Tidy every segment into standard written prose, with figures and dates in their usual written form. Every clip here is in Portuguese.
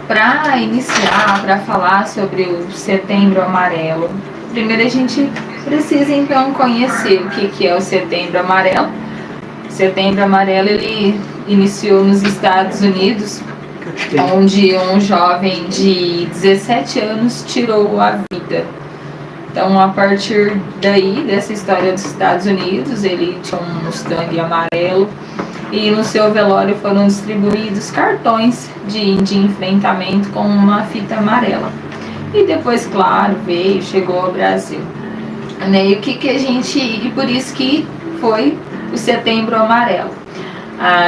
Para iniciar, para falar sobre o Setembro Amarelo, primeiro a gente precisa então conhecer o que é o Setembro Amarelo. O Setembro Amarelo ele iniciou nos Estados Unidos, onde um jovem de 17 anos tirou a vida. Então, a partir daí, dessa história dos Estados Unidos, ele tinha um Mustang amarelo e no seu velório foram distribuídos cartões de enfrentamento com uma fita amarela. E depois, claro, chegou ao Brasil. Né? E por isso que foi o Setembro Amarelo.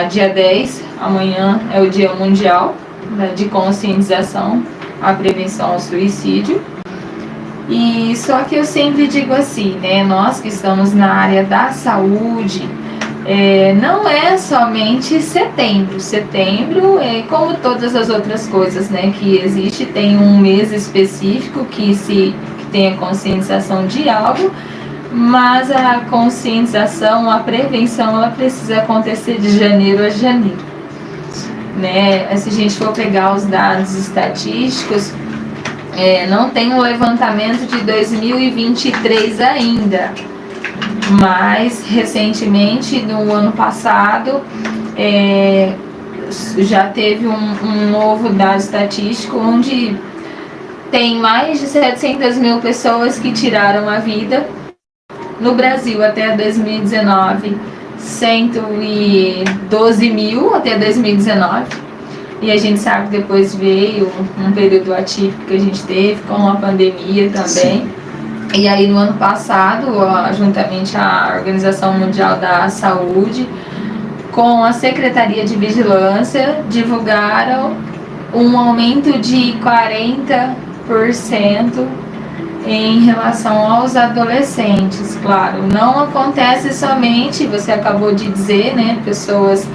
Dia 10, amanhã é o Dia Mundial, né, de conscientização à prevenção ao suicídio. E só que eu sempre digo assim, né, nós que estamos na área da saúde, não é somente setembro. Setembro é como todas as outras coisas, né, que existe, tem um mês específico que tem a conscientização de algo, mas a conscientização, a prevenção, ela precisa acontecer de janeiro a janeiro, né? Se a gente for pegar os dados estatísticos, não tem um levantamento de 2023 ainda, mas recentemente, no ano passado, já teve um novo dado estatístico onde tem mais de 700 mil pessoas que tiraram a vida. No Brasil, até 2019, 112 mil até 2019. E a gente sabe que depois veio um período atípico que a gente teve com a pandemia também. Sim. E aí no ano passado, juntamente à Organização Mundial da Saúde, com a Secretaria de Vigilância, divulgaram um aumento de 40% em relação aos adolescentes. Claro, não acontece somente, você acabou de dizer, né, pessoas,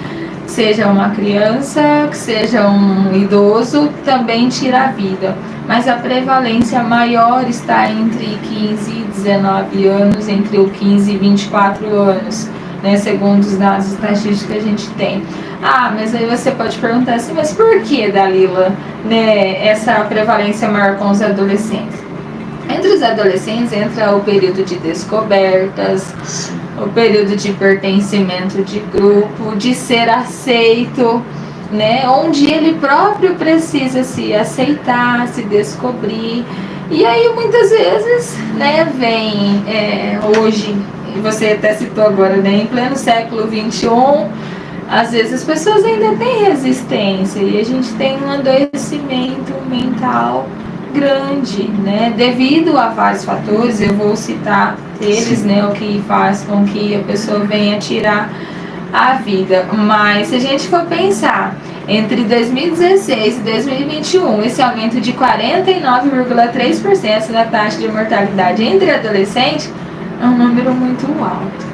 seja uma criança, que seja um idoso, também tira a vida. Mas a prevalência maior está entre 15 e 19 anos, entre o 15 e 24 anos, né, segundo os dados estatísticos que a gente tem. Mas aí você pode perguntar assim, mas por que, Dalila, né, essa prevalência maior com os adolescentes? Entre os adolescentes entra o período de descobertas, o período de pertencimento de grupo, de ser aceito, né? Onde ele próprio precisa se aceitar, se descobrir. E aí muitas vezes, né, vem hoje, você até citou agora, né, em pleno século XXI, às vezes as pessoas ainda têm resistência e a gente tem um adoecimento mental grande, né, devido a vários fatores. Eu vou citar eles, né, o que faz com que a pessoa venha tirar a vida. Mas se a gente for pensar, entre 2016 e 2021, esse aumento de 49,3% da taxa de mortalidade entre adolescentes é um número muito alto,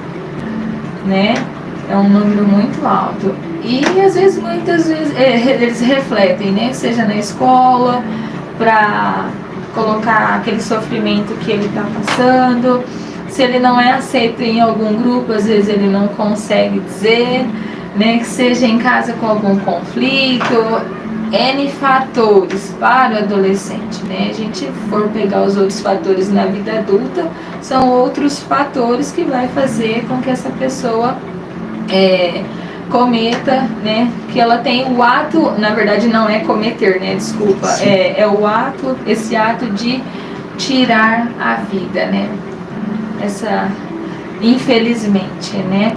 né, é um número muito alto. E muitas vezes eles refletem, né, seja na escola, para colocar aquele sofrimento que ele está passando. Se ele não é aceito em algum grupo, às vezes ele não consegue dizer, né, que seja em casa com algum conflito, N fatores para o adolescente, né? A gente for pegar os outros fatores na vida adulta, são outros fatores que vai fazer com que essa pessoa cometa, né, que ela tem o ato, na verdade não é cometer, né, desculpa, o ato, esse ato de tirar a vida, né, infelizmente, né.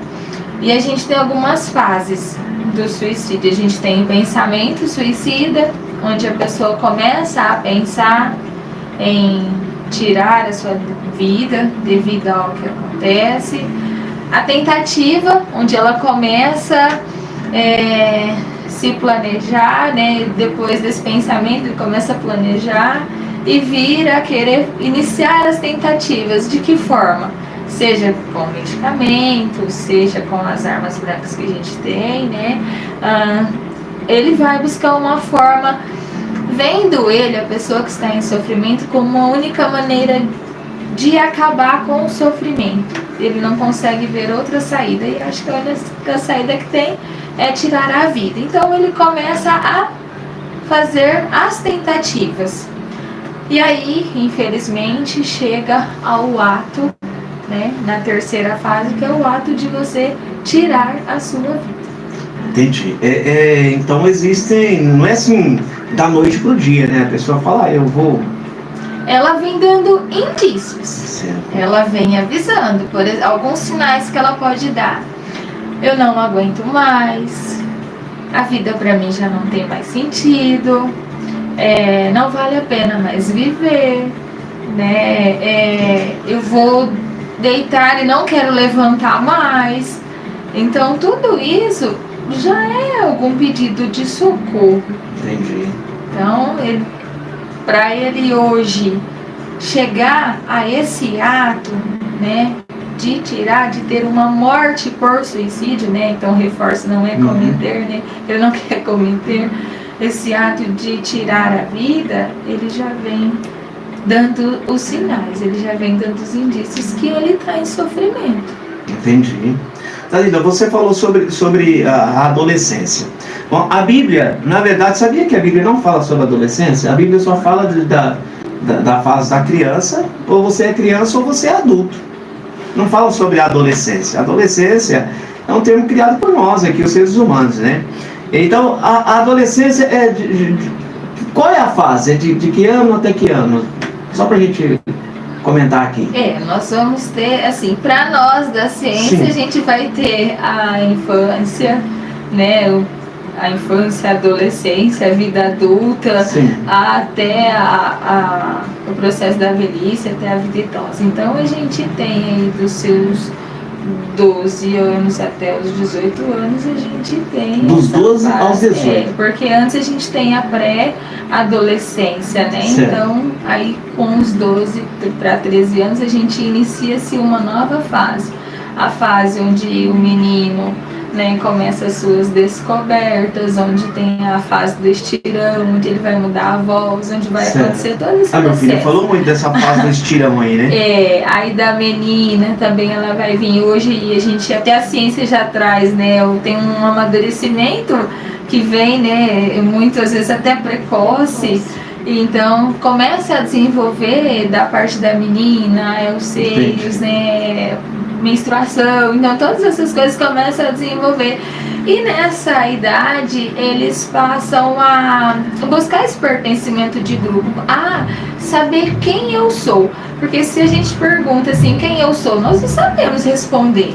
E a gente tem algumas fases do suicídio. A gente tem o pensamento suicida, onde a pessoa começa a pensar em tirar a sua vida devido ao que acontece. A tentativa, onde ela começa a se planejar, né? Depois desse pensamento, ele começa a planejar e vir a querer iniciar as tentativas. De que forma? Seja com medicamentos, seja com as armas brancas que a gente tem, né? Ele vai buscar uma forma, vendo ele, a pessoa que está em sofrimento, como uma única maneira de acabar com o sofrimento. Ele não consegue ver outra saída e acho que a única saída que tem é tirar a vida. Então ele começa a fazer as tentativas. E aí, infelizmente, chega ao ato, né, na terceira fase, que é o ato de você tirar a sua vida. Entendi. Então existem, não é assim da noite pro dia, né? A pessoa fala, eu vou... Ela vem dando indícios. Certo. Ela vem avisando, por exemplo, alguns sinais que ela pode dar. Eu não aguento mais, a vida pra mim já não tem mais sentido, não vale a pena mais viver, né? Eu vou deitar e não quero levantar mais. Então tudo isso já é algum pedido de socorro. Entendi. Então, para ele hoje chegar a esse ato, né, de ter uma morte por suicídio, né, então reforço, não é cometer, né, ele não quer cometer esse ato de tirar a vida, ele já vem dando os sinais, ele já vem dando os indícios que ele está em sofrimento. Entendi. Dalila, você falou sobre a adolescência. Bom, a Bíblia, na verdade, sabia que a Bíblia não fala sobre a adolescência? A Bíblia só fala da fase da criança, ou você é criança ou você é adulto. Não fala sobre a adolescência. A adolescência é um termo criado por nós aqui, os seres humanos, né? Então, a adolescência qual é a fase? É de que ano até que ano? Só pra gente comentar aqui. Nós vamos ter, assim, para nós da ciência, sim, a gente vai ter a infância, né, a infância, a adolescência, a vida adulta, sim, até o processo da velhice, até a vida idosa. Então a gente tem aí dos seus 12 anos até os 18 anos, a gente tem... Dos 12 aos 18. Porque antes a gente tem a pré-adolescência, né? Certo. Então, aí com os 12 para 13 anos, a gente inicia-se uma nova fase. A fase onde o menino, né, começa as suas descobertas, onde tem a fase do estirão, onde ele vai mudar a voz, onde vai acontecer todo esse processo. Meu filho falou muito dessa fase do estirão aí, né? Aí da menina também ela vai vir hoje, e a gente, até a ciência já traz, né, tem um amadurecimento que vem, né, muitas vezes até precoce. Então começa a desenvolver da parte da menina, os seios, né, menstruação, então todas essas coisas começam a desenvolver. E nessa idade eles passam a buscar esse pertencimento de grupo, a saber quem eu sou. Porque se a gente pergunta assim, quem eu sou, nós não sabemos responder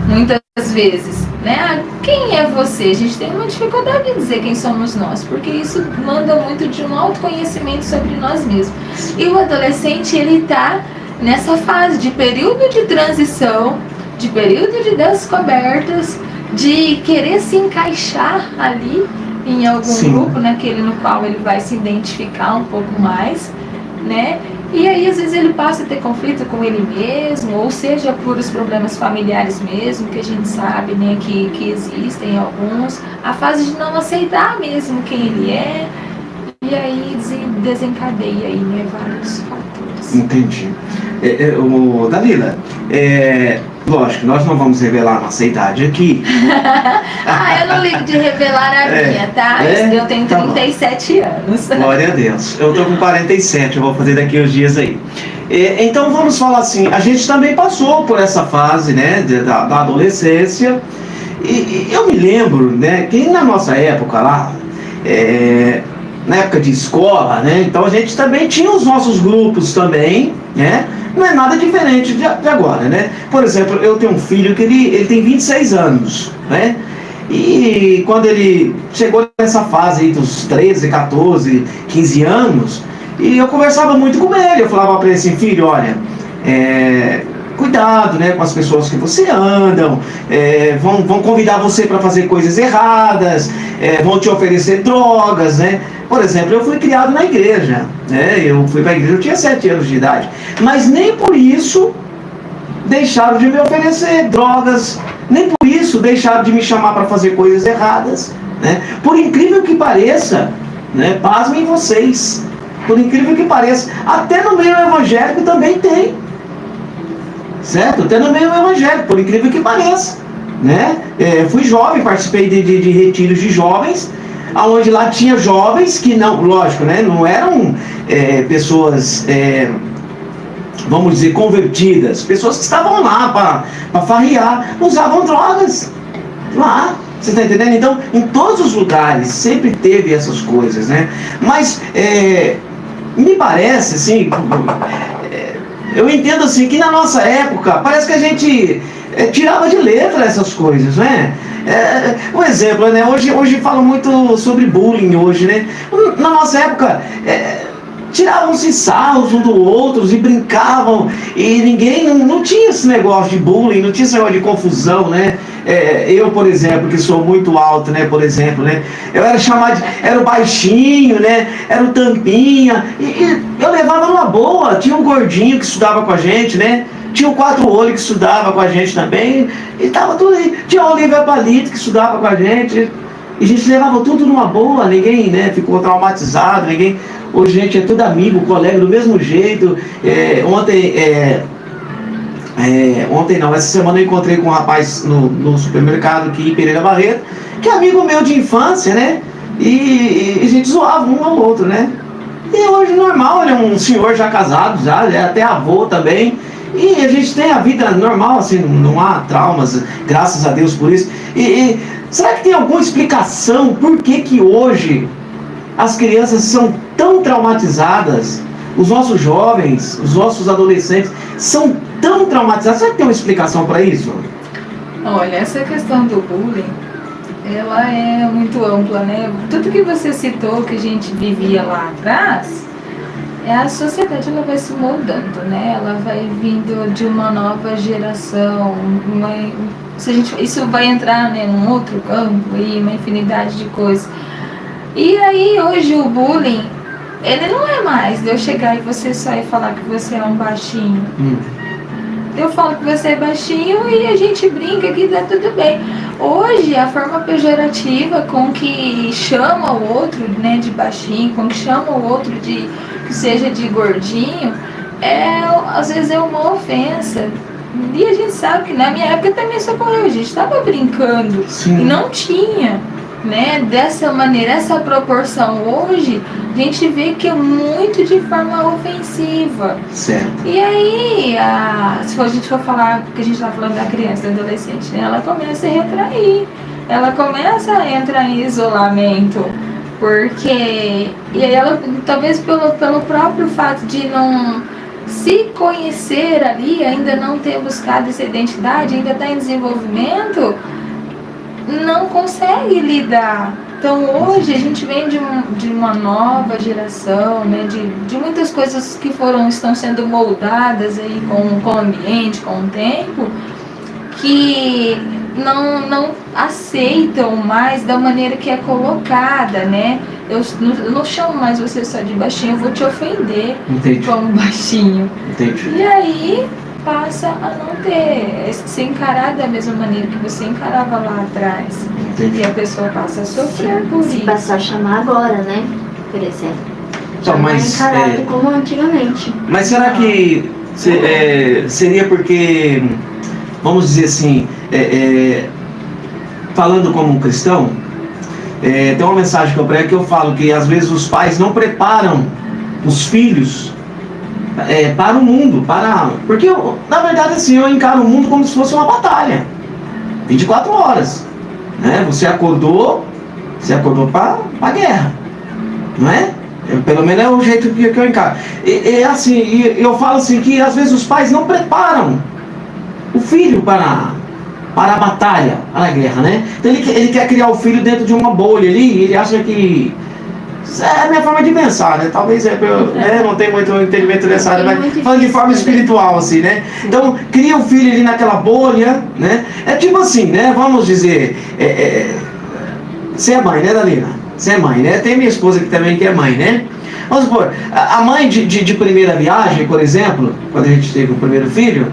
muitas vezes, né? Quem é você? A gente tem uma dificuldade de dizer quem somos nós, porque isso manda muito de um autoconhecimento sobre nós mesmos. E o adolescente, ele está nessa fase de período de transição, de período de descobertas, de querer se encaixar ali em algum Sim. grupo, naquele no qual ele vai se identificar um pouco mais, né? E aí às vezes ele passa a ter conflito com ele mesmo, ou seja, por os problemas familiares mesmo, que a gente sabe, né, que existem alguns, a fase de não aceitar mesmo quem ele é, e aí desencadeia aí, né, vários fatores. Entendi. Dalila, lógico, nós não vamos revelar a nossa idade aqui. Eu não ligo de revelar a minha, tá? Eu tenho 37 anos. Glória a Deus. Eu tô com 47, eu vou fazer daqui uns dias aí. Então vamos falar assim, a gente também passou por essa fase, né, da adolescência. E eu me lembro, né, que na nossa época lá, na época de escola, né, então a gente também tinha os nossos grupos também, né? Não é nada diferente de agora, né? Por exemplo, eu tenho um filho que ele tem 26 anos, né? E quando ele chegou nessa fase aí dos 13, 14, 15 anos, e eu conversava muito com ele, eu falava para ele assim, filho, olha, cuidado, né, com as pessoas que você anda, vão convidar você para fazer coisas erradas, vão te oferecer drogas, né? Por exemplo, eu fui criado na igreja, né? Eu fui para a igreja, eu tinha 7 anos de idade, mas nem por isso deixaram de me oferecer drogas, nem por isso deixaram de me chamar para fazer coisas erradas, né? Por incrível que pareça, né? Pasmem vocês, por incrível que pareça, até no meio evangélico também tem, certo? Até no meio evangélico, por incrível que pareça, né? Fui jovem, participei de retiros de jovens, onde lá tinha jovens que não, lógico, né, não eram pessoas, vamos dizer, convertidas, pessoas que estavam lá para farrear, usavam drogas lá. Você está entendendo? Então, em todos os lugares sempre teve essas coisas, né? Mas me parece, assim, eu entendo assim que na nossa época parece que a gente tirava de letra essas coisas, né? Um exemplo, né? Hoje falam muito sobre bullying hoje, né? Na nossa época tiravam-se sarros um do outro e brincavam, e ninguém não tinha esse negócio de bullying, não tinha esse negócio de confusão, né? Eu, por exemplo, que sou muito alto, né? Por exemplo, né? Eu era chamado era o baixinho, né? Era o tampinha, e eu levava numa boa. Tinha um gordinho que estudava com a gente, né? Tinha o Quatro Olhos que estudava com a gente também, e tava tudo aí. Tinha o Olivia Palito que estudava com a gente, e a gente levava tudo numa boa, ninguém, né, ficou traumatizado, ninguém. Hoje a gente é tudo amigo, colega do mesmo jeito. Ontem não, essa semana eu encontrei com um rapaz no supermercado aqui em Pereira Barreto, que é amigo meu de infância, né? E a gente zoava um ao outro, né? E hoje normal, ele é um senhor já casado, já é até avô também. E a gente tem a vida normal, assim, não há traumas, graças a Deus por isso. Será que tem alguma explicação por que hoje as crianças são tão traumatizadas? Os nossos jovens, os nossos adolescentes são tão traumatizados. Será que tem uma explicação para isso? Olha, essa questão do bullying, ela é muito ampla, né? Tudo que você citou, que a gente vivia lá atrás, a sociedade ela vai se moldando, né? Ela vai vindo de uma nova geração, isso vai entrar, né, num outro campo, e uma infinidade de coisas. E aí, hoje, o bullying, ele não é mais de eu chegar e você só ir falar que você é um baixinho. Eu falo que você é baixinho e a gente brinca que tá tudo bem. Hoje, a forma pejorativa com que chama o outro, né, de baixinho, com que chama o outro de que seja de gordinho, às vezes é uma ofensa. E a gente sabe que na minha época também socorreu, a gente estava brincando. Sim. E não tinha, né, dessa maneira, essa proporção. Hoje a gente vê que é muito de forma ofensiva. Certo. E aí, se a gente for falar, porque a gente está falando da criança, da adolescente, né, ela começa a retrair, ela começa a entrar em isolamento, porque, e aí ela, talvez pelo próprio fato de não se conhecer ali, ainda não ter buscado essa identidade, ainda está em desenvolvimento, não consegue lidar. Então hoje a gente vem de uma nova geração, né, de muitas coisas que estão sendo moldadas aí com o ambiente, com o tempo, que não aceitam mais da maneira que é colocada, né? Eu não chamo mais você só de baixinho, eu vou te ofender. Entendi. Como baixinho. Entendi. E aí passa a não ser encarado da mesma maneira que você encarava lá atrás. Entendi. E a pessoa passa a sofrer por isso. Se passar a chamar agora, né? Por exemplo. Então, mas, não é encarado como antigamente. Mas será que seria porque, vamos dizer assim, falando como um cristão, tem uma mensagem que eu prego que eu falo que às vezes os pais não preparam os filhos para o mundo, porque na verdade assim, eu encaro o mundo como se fosse uma batalha, 24 horas, né? Você acordou para a guerra, não é? Pelo menos é o jeito que eu encaro. Eu falo assim que às vezes os pais não preparam o filho para a batalha, para a guerra, né? Então ele quer criar o filho dentro de uma bolha ali, e ele acha que é a minha forma de pensar, né? Talvez não tenho muito entendimento dessa área, mas falando de forma espiritual, assim, né? Então, cria o filho ali naquela bolha, né? É tipo assim, né? Vamos dizer, você é mãe, né, Dalina? Você é mãe, né? Tem minha esposa aqui também que é mãe, né? Vamos supor, a mãe de primeira viagem, por exemplo, quando a gente teve o primeiro filho,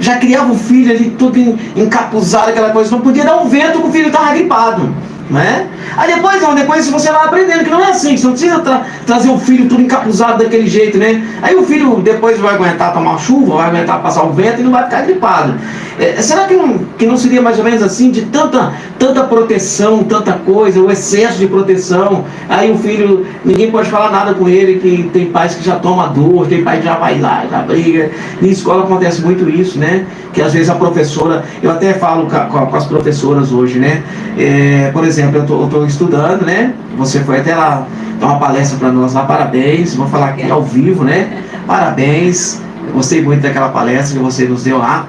já criava o filho ali todo encapuzado, aquela coisa, não podia dar um vento que o filho estava gripado. né? Aí depois você vai aprendendo que não é assim, que você não precisa trazer o filho tudo encapuzado daquele jeito, né? Aí o filho depois vai aguentar tomar chuva, vai aguentar passar o vento e não vai ficar gripado. Será que não seria mais ou menos assim, de tanta proteção, tanta coisa, o excesso de proteção? Aí o filho, ninguém pode falar nada com ele, que tem pais que já tomam dor, tem pai que já vai lá, já briga. Na escola acontece muito isso, né? Que às vezes a professora, eu até falo com as professoras hoje, né? Por exemplo, eu estou estudando, né? Você foi até lá dar uma palestra para nós lá, parabéns, vou falar aqui ao vivo, né? Parabéns, eu gostei muito daquela palestra que você nos deu lá.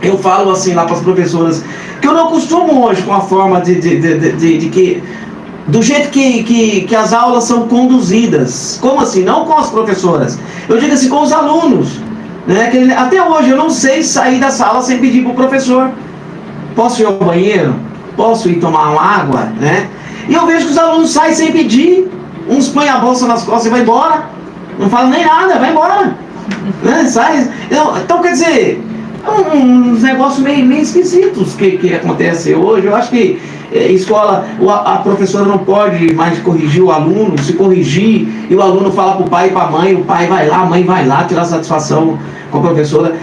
Eu falo assim lá para as professoras, que eu não costumo hoje com a forma de que, do jeito que as aulas são conduzidas. Como assim? Não com as professoras, eu digo assim, com os alunos, né? Que até hoje eu não sei sair da sala sem pedir para o professor. Posso ir ao banheiro? Posso ir tomar uma água? Né? E eu vejo que os alunos saem sem pedir. Uns põem a bolsa nas costas e vai embora. Não falam nem nada, vai embora. Né? Sai. Então, quer dizer, uns negócios meio esquisitos que acontecem hoje. Eu acho que escola, a professora não pode mais corrigir o aluno. Se corrigir e o aluno fala para o pai e para a mãe, o pai vai lá, a mãe vai lá tirar satisfação com a professora.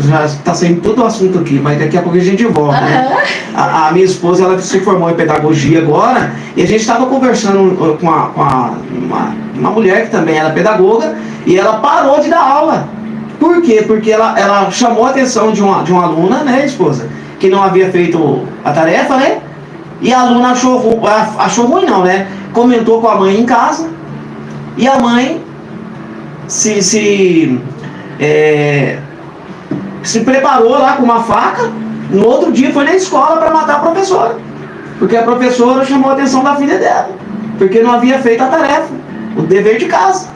Já está saindo todo o assunto aqui, mas daqui a pouco a gente volta, né? A minha esposa, ela se formou em pedagogia agora, e a gente estava conversando com uma mulher que também era pedagoga, e ela parou de dar aula. Por quê? Porque ela chamou a atenção de uma aluna, né, esposa, que não havia feito a tarefa, né? E a aluna achou ruim não, né? Comentou com a mãe em casa, e a mãe se preparou lá com uma faca. No outro dia foi na escola para matar a professora, porque a professora chamou a atenção da filha dela, porque não havia feito a tarefa, o dever de casa.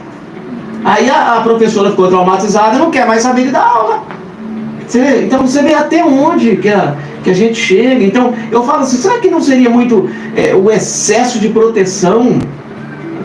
Aí a professora ficou traumatizada e não quer mais saber de dar aula. Então você vê até onde que a gente chega. Então eu falo assim, será que não seria muito o excesso de proteção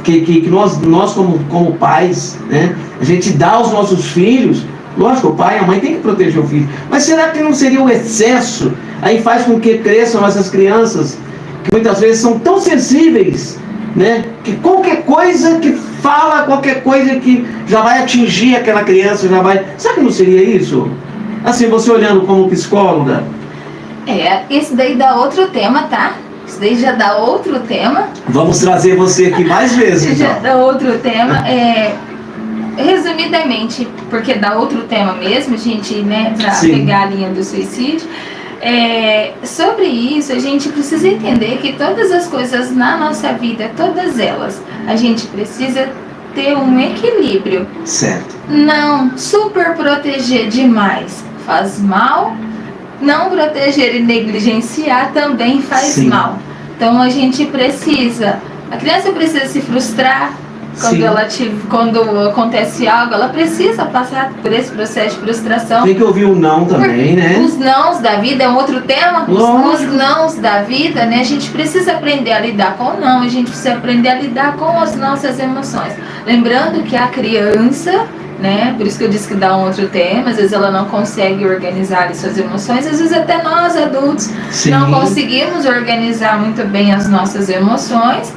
que nós como pais, né, a gente dá aos nossos filhos? Lógico, o pai e a mãe tem que proteger o filho, mas será que não seria o excesso? Aí faz com que cresçam essas crianças que muitas vezes são tão sensíveis, né, que qualquer coisa que fala, qualquer coisa que já vai atingir aquela criança, já vai... Será que não seria isso? Assim, você olhando como psicóloga. Isso daí dá outro tema, tá? Isso daí já dá outro tema. Vamos trazer você aqui mais vezes, então. Já dá outro tema. Resumidamente, porque dá outro tema mesmo, a gente, né, pra pegar a linha do suicídio. Sobre isso, a gente precisa entender que todas as coisas na nossa vida, todas elas, a gente precisa ter um equilíbrio. Certo. Não super proteger demais faz mal, não proteger e negligenciar também faz mal. Então a gente precisa, a criança precisa se frustrar quando acontece algo, ela precisa passar por esse processo de frustração. Tem que ouvir o não também, né? Os nãos da vida é um outro tema. Os nãos da vida, né? A gente precisa aprender a lidar com o não, a gente precisa aprender a lidar com as nossas emoções. Lembrando que a criança, né? Por isso que eu disse que dá um outro tema, às vezes ela não consegue organizar ali suas emoções, às vezes até nós adultos não conseguimos organizar muito bem as nossas emoções.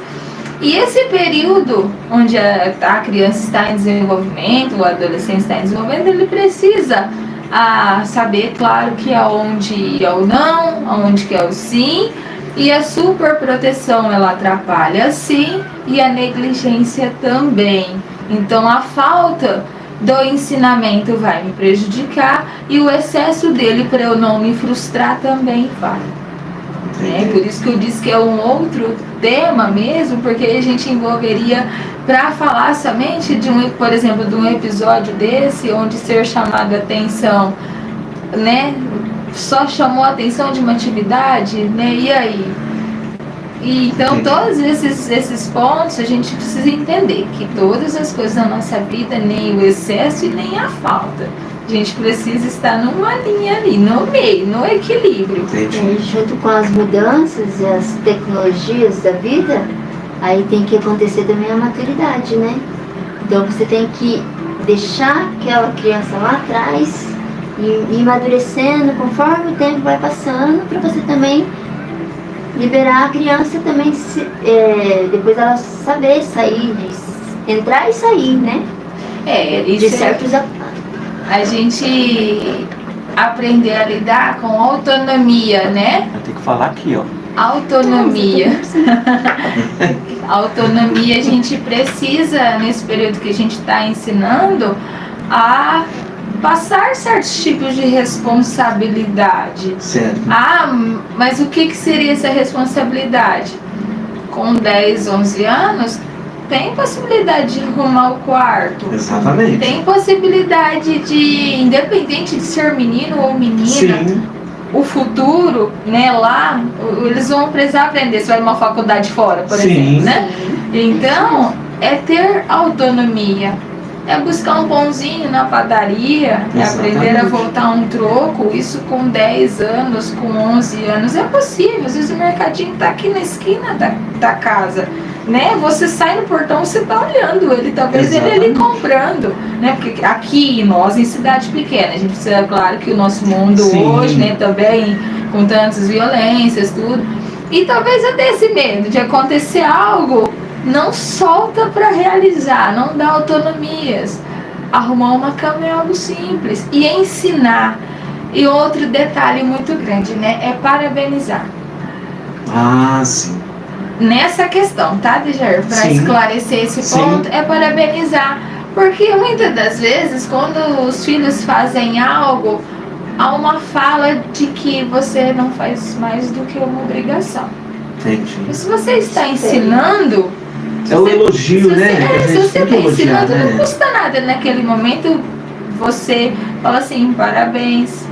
E esse período onde a criança está em desenvolvimento, o adolescente está em desenvolvimento, ele precisa saber, claro, que aonde é o não, aonde que é o sim, e a superproteção ela atrapalha sim, e a negligência também. Então a falta do ensinamento vai me prejudicar e o excesso dele para eu não me frustrar também vai. Por isso que eu disse que é um outro tema mesmo, porque a gente envolveria para falar somente por exemplo, de um episódio desse, onde ser chamado a atenção, né, só chamou a atenção de uma atividade, né, e aí? E então todos esses pontos a gente precisa entender que todas as coisas da nossa vida, nem o excesso e nem a falta, a gente precisa estar numa linha ali, no meio, no equilíbrio. Junto com as mudanças e as tecnologias da vida, aí tem que acontecer também a maturidade, né? Então você tem que deixar aquela criança lá atrás e ir amadurecendo conforme o tempo vai passando, para você também liberar a criança também, depois ela saber sair, né? Entrar e sair, né? De certos a gente aprender a lidar com autonomia, né? Eu tenho que falar aqui, ó. Autonomia. Autonomia, a gente precisa, nesse período que a gente está ensinando, a passar certos tipos de responsabilidade. Certo. Mas o que seria essa responsabilidade? Com 10, 11 anos, tem possibilidade de arrumar o quarto. Exatamente. Tem possibilidade de, independente de ser menino ou menina, Sim. o futuro, né, lá, eles vão precisar aprender se vai numa faculdade fora, por exemplo, né? Então, é ter autonomia. É buscar um pãozinho na padaria, é aprender a voltar um troco. Isso com 10 anos, com 11 anos, é possível. Às vezes o mercadinho está aqui na esquina da casa, né? Você sai no portão, você está olhando ele, talvez ele ali comprando, né? Porque aqui nós, em cidade pequena, a gente precisa, claro, que o nosso mundo hoje, né, também com tantas violências, tudo, e talvez até esse medo de acontecer algo, não solta para realizar, não dá autonomias. Arrumar uma cama é algo simples. E ensinar. E outro detalhe muito grande, né? É parabenizar. Sim. Nessa questão, tá, Dejair? Para esclarecer esse ponto, é parabenizar. Porque muitas das vezes, quando os filhos fazem algo, há uma fala de que você não faz mais do que uma obrigação. Entendi. E se você está ensinando... É o elogio, né? Se você está ensinando, não custa nada naquele momento. Você fala assim, parabéns.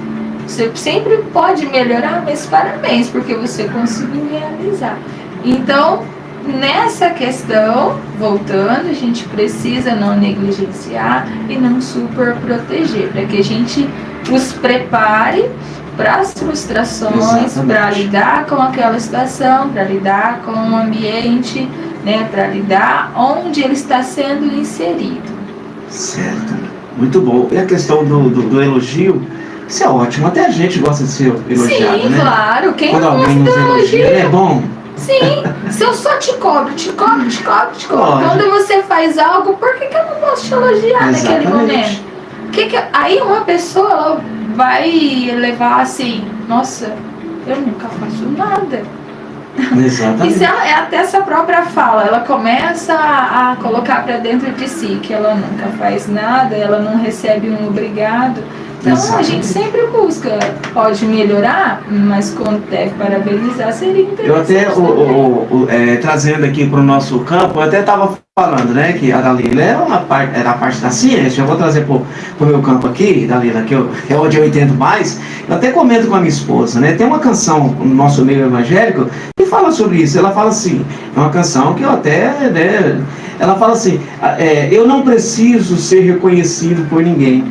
Você sempre pode melhorar, mas parabéns, porque você conseguiu realizar. Então, nessa questão, voltando, a gente precisa não negligenciar e não super proteger, para que a gente os prepare para as frustrações, para lidar com aquela situação, para lidar com o ambiente, né, para lidar onde ele está sendo inserido. Certo, muito bom. E a questão do elogio, isso é ótimo, até a gente gosta de ser elogiado, sim, né? Claro, quem quando não alguém gosta nos elogia, é bom. Sim, se eu só te cobro. Quando você faz algo, por que eu não posso te elogiar naquele momento? Aí uma pessoa ela vai levar assim, nossa, eu nunca faço nada. Exatamente. E se ela, até essa própria fala, ela começa a colocar para dentro de si que ela nunca faz nada, ela não recebe um obrigado. Então a gente sempre busca, pode melhorar, mas quando deve parabenizar seria interessante. Eu até, trazendo aqui para o nosso campo, eu até estava falando, né, que a Dalila era a parte da ciência. Eu vou trazer para o meu campo aqui, Dalila, que é onde eu entendo mais. Eu até comento com a minha esposa, né, tem uma canção no nosso meio evangélico que fala sobre isso. Ela fala assim, é uma canção que eu até, né, ela fala assim, eu não preciso ser reconhecido por ninguém,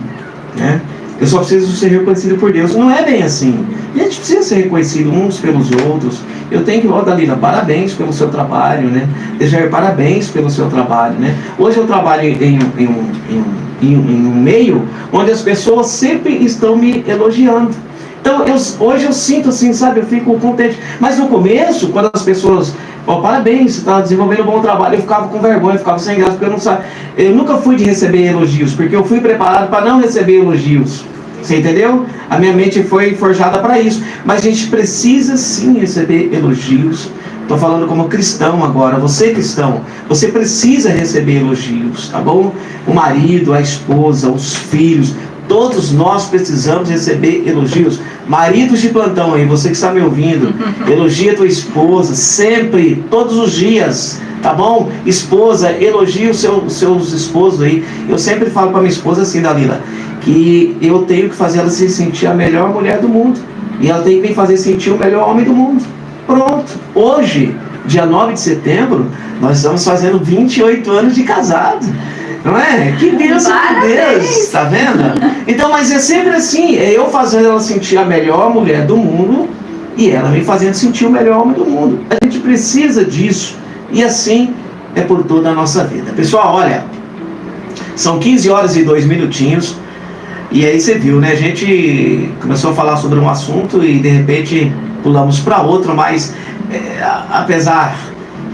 né? Eu só preciso ser reconhecido por Deus. Não é bem assim. E a gente precisa ser reconhecido uns pelos outros. Eu tenho que, Dalila, parabéns pelo seu trabalho, né? Dejair, parabéns pelo seu trabalho, né? Hoje eu trabalho em um meio onde as pessoas sempre estão me elogiando. Então, hoje eu sinto assim, sabe? Eu fico contente. Mas no começo, quando as pessoas... parabéns, você está desenvolvendo um bom trabalho. Eu ficava com vergonha, eu ficava sem graça, porque eu nunca fui de receber elogios, porque eu fui preparado para não receber elogios. Você entendeu? A minha mente foi forjada para isso. Mas a gente precisa sim receber elogios. Estou falando como cristão agora, você cristão, você precisa receber elogios, tá bom? O marido, a esposa, os filhos, todos nós precisamos receber elogios. Maridos de plantão aí, você que está me ouvindo, elogia a tua esposa, sempre, todos os dias, tá bom? Esposa, elogia os seus esposos aí. Eu sempre falo para minha esposa assim, Dalila, que eu tenho que fazer ela se sentir a melhor mulher do mundo. E ela tem que me fazer sentir o melhor homem do mundo. Pronto. Hoje, dia 9 de setembro, nós estamos fazendo 28 anos de casado. Não é? Que bênção de Deus, tá vendo? Então, mas é sempre assim, é eu fazendo ela sentir a melhor mulher do mundo e ela me fazendo sentir o melhor homem do mundo. A gente precisa disso e assim é por toda a nossa vida. Pessoal, olha, são 15 horas e 2 minutinhos e aí você viu, né? A gente começou a falar sobre um assunto e de repente pulamos para outro, mas apesar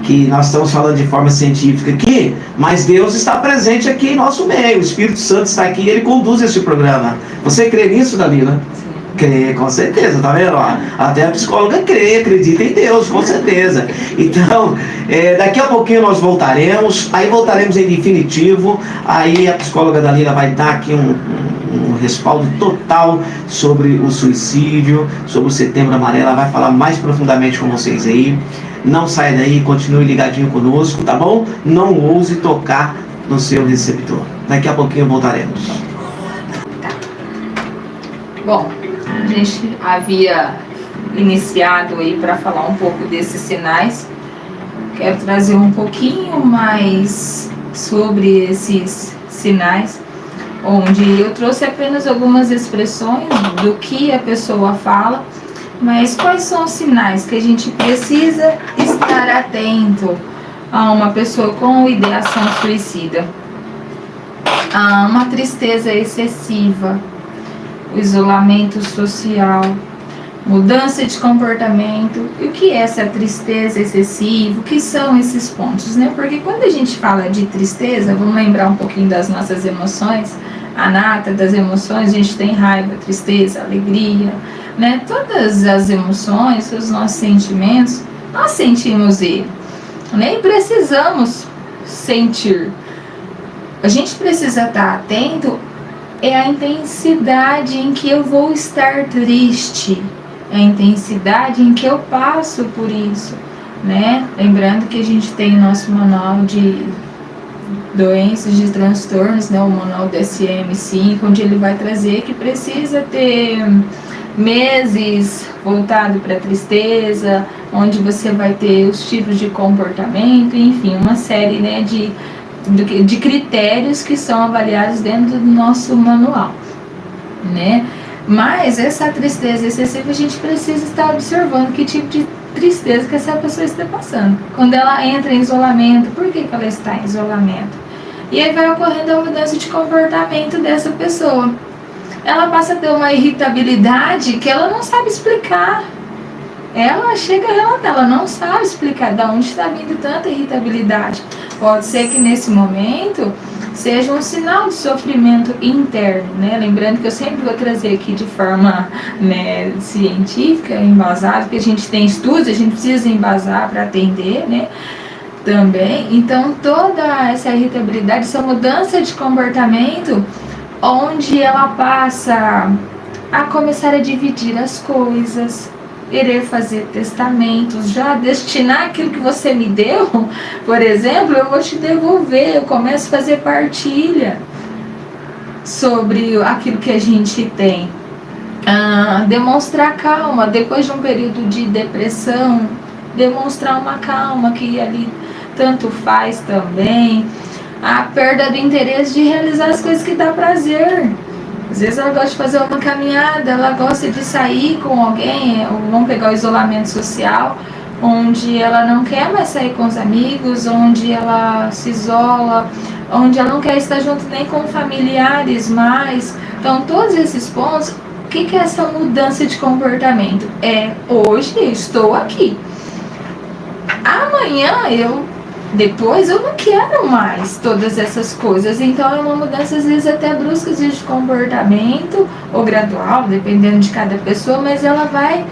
que nós estamos falando de forma científica aqui, mas Deus está presente aqui em nosso meio, o Espírito Santo está aqui e Ele conduz esse programa. Você crê nisso, Dalila? Crê, com certeza, tá vendo? Até a psicóloga crê, acredita em Deus, com certeza. Então, daqui a pouquinho nós voltaremos, aí voltaremos em definitivo, aí a psicóloga Dalila vai dar aqui um respaldo total sobre o suicídio, sobre o Setembro Amarelo, ela vai falar mais profundamente com vocês aí. Não saia daí, continue ligadinho conosco, tá bom? Não ouse tocar no seu receptor. Daqui a pouquinho voltaremos. Bom, a gente havia iniciado aí para falar um pouco desses sinais. Quero trazer um pouquinho mais sobre esses sinais, onde eu trouxe apenas algumas expressões do que a pessoa fala, mas quais são os sinais que a gente precisa estar atento a uma pessoa com ideação suicida? Uma tristeza excessiva, o isolamento social, mudança de comportamento. E o que é essa tristeza excessiva? O que são esses pontos, né? Porque quando a gente fala de tristeza, vamos lembrar um pouquinho das nossas emoções, a nata das emoções, a gente tem raiva, tristeza, alegria, né? Todas as emoções, os nossos sentimentos, nós sentimos ele, né? E precisamos sentir. A gente precisa estar atento à intensidade em que eu vou estar triste, a intensidade em que eu passo por isso, né? Lembrando que a gente tem o nosso manual de doenças, de transtornos, né? O manual DSM-5, onde ele vai trazer que precisa ter meses voltado para a tristeza, onde você vai ter os tipos de comportamento, enfim, uma série, né, de critérios que são avaliados dentro do nosso manual, né? Mas essa tristeza excessiva a gente precisa estar observando que tipo de tristeza que essa pessoa está passando. Quando ela entra em isolamento, por que ela está em isolamento? E aí vai ocorrendo a mudança de comportamento dessa pessoa. Ela passa a ter uma irritabilidade que ela não sabe explicar. Ela chega a relatar, ela não sabe explicar de onde está vindo tanta irritabilidade. Pode ser que nesse momento seja um sinal de sofrimento interno, né? Lembrando que eu sempre vou trazer aqui de forma, né, científica, embasada, porque a gente tem estudos, a gente precisa embasar para atender, né? Também. Então toda essa irritabilidade, essa mudança de comportamento, onde ela passa a começar a dividir as coisas, querer fazer testamentos, já destinar aquilo que você me deu, por exemplo, eu vou te devolver, eu começo a fazer partilha sobre aquilo que a gente tem. Demonstrar calma, depois de um período de depressão, demonstrar uma calma que ali tanto faz também. A perda do interesse de realizar as coisas que dá prazer. Às vezes ela gosta de fazer uma caminhada, ela gosta de sair com alguém, ou vamos pegar o isolamento social, onde ela não quer mais sair com os amigos, onde ela se isola, onde ela não quer estar junto nem com familiares mais. Então todos esses pontos, o que é essa mudança de comportamento? Hoje eu estou aqui, amanhã depois eu não quero mais todas essas coisas. Então é uma mudança às vezes até brusca de comportamento, ou gradual, dependendo de cada pessoa, mas ela vai...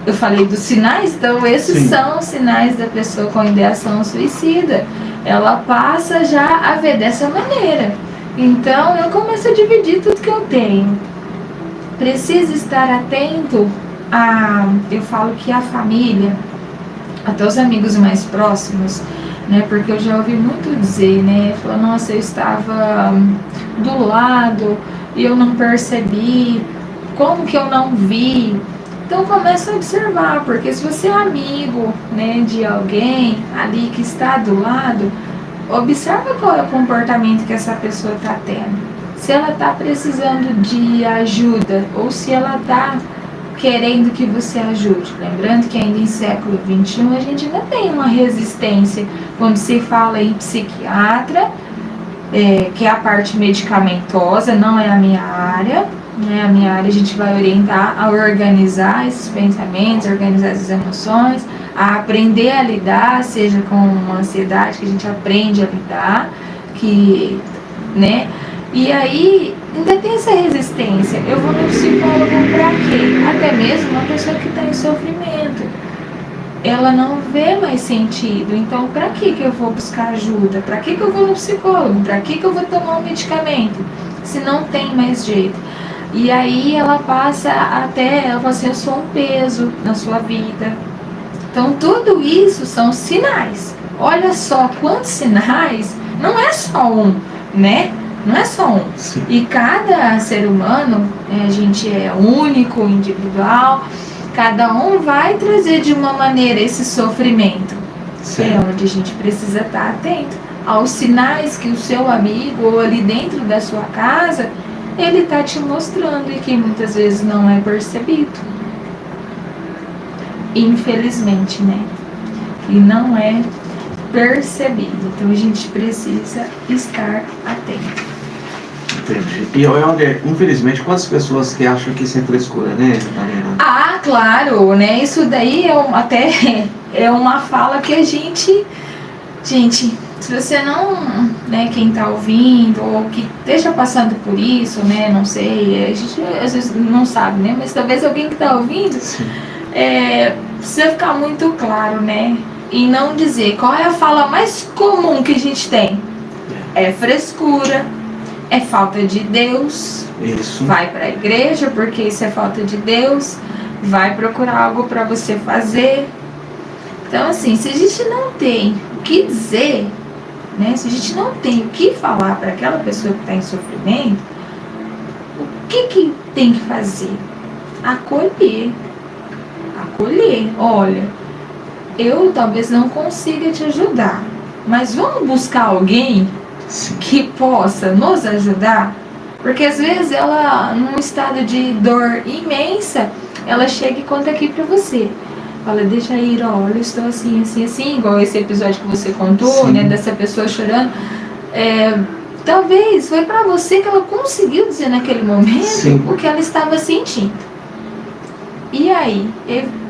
Eu falei dos sinais, então esses são os sinais da pessoa com ideação suicida. Ela passa já a ver dessa maneira. Então eu começo a dividir tudo que eu tenho. Preciso estar atento eu falo que a família, até os amigos mais próximos, né, porque eu já ouvi muito dizer, né, falou, nossa, eu estava do lado e eu não percebi, como que eu não vi? Então começa a observar, porque se você é amigo, né, de alguém ali que está do lado, observa qual é o comportamento que essa pessoa está tendo, se ela está precisando de ajuda ou se ela está querendo que você ajude. Lembrando que ainda em século XXI a gente ainda tem uma resistência quando se fala em psiquiatra, que é a parte medicamentosa, não é a minha área, né? A minha área a gente vai orientar a organizar esses pensamentos, organizar essas emoções, a aprender a lidar, seja com uma ansiedade que a gente aprende a lidar, né? E aí ainda tem essa resistência. Eu vou no psicólogo pra quê? Até mesmo uma pessoa que está em sofrimento, ela não vê mais sentido. Então, pra que eu vou buscar ajuda? Pra que eu vou no psicólogo? Pra que eu vou tomar um medicamento? Se não tem mais jeito. E aí ela passa ela fala assim, eu sou um peso na sua vida. Então, tudo isso são sinais. Olha só quantos sinais, não é só um, né? Não é só um. Sim. E cada ser humano, a gente é único, individual, cada um vai trazer de uma maneira esse sofrimento. Sim. É onde a gente precisa estar atento aos sinais que o seu amigo ou ali dentro da sua casa, ele está te mostrando e que muitas vezes não é percebido. Infelizmente, né? E não é percebido. Então a gente precisa estar atento. Entendi. E Helder, infelizmente, quantas pessoas que acham que isso é frescura, né, Mariana? Ah, claro, né? Isso daí até é uma fala que a gente, se você não, né, quem tá ouvindo ou que esteja passando por isso, né, não sei, a gente às vezes não sabe, né, mas talvez alguém que tá ouvindo, precisa ficar muito claro, né, e não dizer qual é a fala mais comum que a gente tem. É frescura, é falta de Deus. Isso. Vai para a igreja porque isso é falta de Deus. Vai procurar algo para você fazer. Então, assim, se a gente não tem o que dizer, né? Se a gente não tem o que falar para aquela pessoa que está em sofrimento, o que tem que fazer? Acolher. Acolher. Olha, eu talvez não consiga te ajudar, mas vamos buscar alguém que possa nos ajudar, porque às vezes ela, num estado de dor imensa, ela chega e conta aqui pra você, fala, deixa ir, olha, eu estou assim, assim, assim, igual esse episódio que você contou, né, dessa pessoa chorando, talvez foi pra você que ela conseguiu dizer naquele momento o que ela estava sentindo. E aí,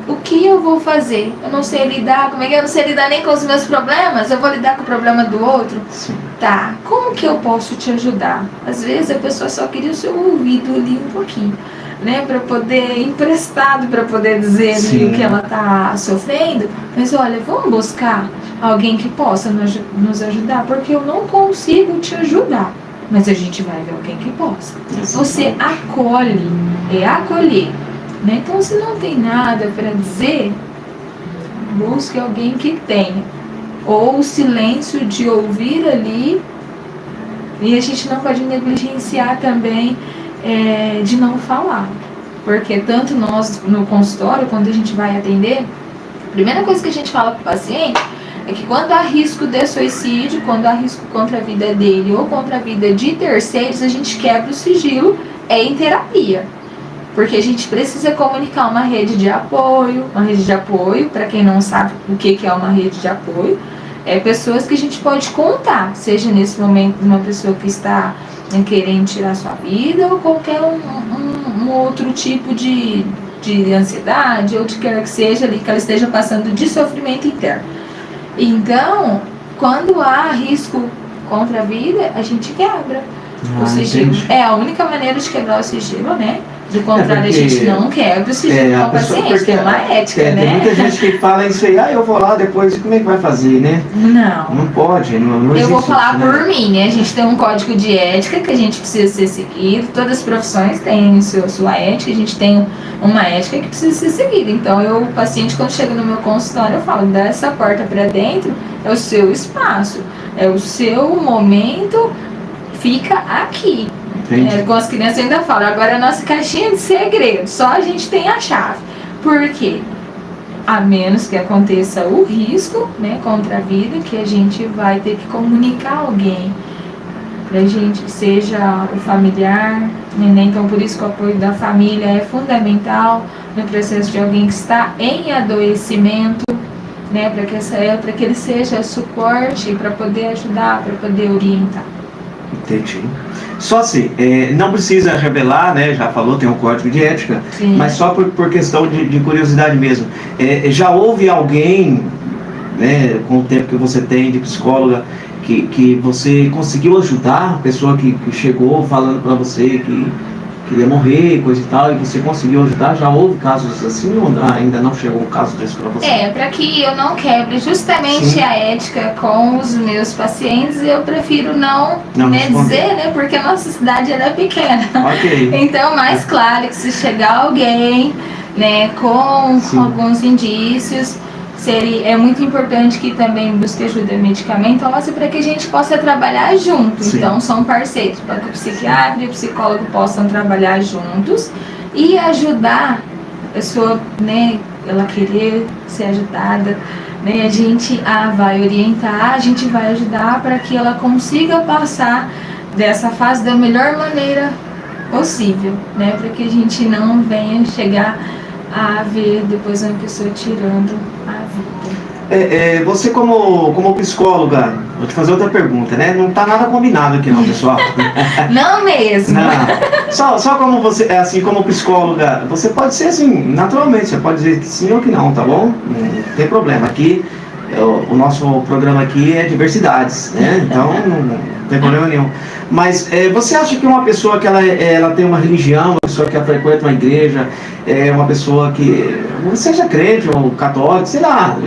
o que eu vou fazer? Eu não sei lidar, como é que eu não sei lidar nem com os meus problemas? Eu vou lidar com o problema do outro? Sim. Tá, como que eu posso te ajudar? Às vezes a pessoa só queria o seu ouvido ali um pouquinho, né? Para poder, emprestado para poder dizer ali o que ela tá sofrendo. Mas olha, vamos buscar alguém que possa nos ajudar, porque eu não consigo te ajudar. Mas a gente vai ver alguém que possa. Você acolhe, é acolher. Né? Então, se não tem nada para dizer, busque alguém que tenha. Ou o silêncio de ouvir ali. E a gente não pode negligenciar também de não falar. Porque tanto nós no consultório, quando a gente vai atender, a primeira coisa que a gente fala para o paciente é que quando há risco de suicídio, quando há risco contra a vida dele ou contra a vida de terceiros, a gente quebra o sigilo em terapia. Porque a gente precisa comunicar uma rede de apoio. Uma rede de apoio, para quem não sabe o que é uma rede de apoio, é pessoas que a gente pode contar, seja nesse momento uma pessoa que está querendo tirar sua vida ou qualquer um outro tipo de ansiedade ou de que quer que seja ali, que ela esteja passando de sofrimento interno. Então, quando há risco contra a vida, a gente quebra o sigilo. Entendi. É a única maneira de quebrar o sigilo, né? Do contrário, a gente não quebra o sigilo com o paciente, tem uma ética, né? Tem muita gente que fala isso aí, eu vou lá depois, como é que vai fazer, né? Não. Não pode, não Eu vou existe falar isso, por mim, né? A gente tem um código de ética que a gente precisa ser seguido, todas as profissões têm sua ética, a gente tem uma ética que precisa ser seguida. Então, o paciente, quando chega no meu consultório, eu falo, dá essa porta pra dentro, é o seu espaço, é o seu momento, fica aqui. Com as crianças eu ainda falo, agora a nossa caixinha de segredo, só a gente tem a chave. Por quê? A menos que aconteça o risco, né, contra a vida, que a gente vai ter que comunicar alguém pra gente, que seja o familiar, né? Então por isso que o apoio da família é fundamental no processo de alguém que está em adoecimento, né, para que ele seja suporte, para poder ajudar, para poder orientar. Entendi. Só assim, não precisa revelar, né? Já falou, tem um código de ética, Sim. mas só por questão de curiosidade mesmo. Já houve alguém, né, com o tempo que você tem de psicóloga, que você conseguiu ajudar a pessoa que chegou falando para você que queria morrer, coisa e tal, e você conseguiu ajudar? Já houve casos assim ou ainda não chegou um caso desse para você? Para que eu não quebre justamente Sim. a ética com os meus pacientes, eu prefiro não dizer, né? Porque a nossa cidade ela é pequena. Ok. Então, mais claro que se chegar alguém, né, com Sim. alguns indícios, é muito importante que também busque ajuda medicamentosa para que a gente possa trabalhar junto. Sim. Então, são parceiros para que o psiquiatra e o psicólogo possam trabalhar juntos e ajudar a pessoa, né, ela querer ser ajudada, né, a gente vai orientar, a gente vai ajudar para que ela consiga passar dessa fase da melhor maneira possível, né, para que a gente não venha chegar a ver depois uma pessoa tirando a vida. Você como psicóloga, vou te fazer outra pergunta, né? Não tá nada combinado aqui não, pessoal. Não mesmo. Não. Só como você, assim, como psicóloga, você pode ser assim, naturalmente, você pode dizer que sim ou que não, tá bom? Não tem problema. Aqui, o nosso programa aqui é diversidades, né? Então, não tem problema nenhum. Mas você acha que uma pessoa que ela tem uma religião, uma pessoa que frequenta uma igreja, uma pessoa que seja crente ou católico, sei lá,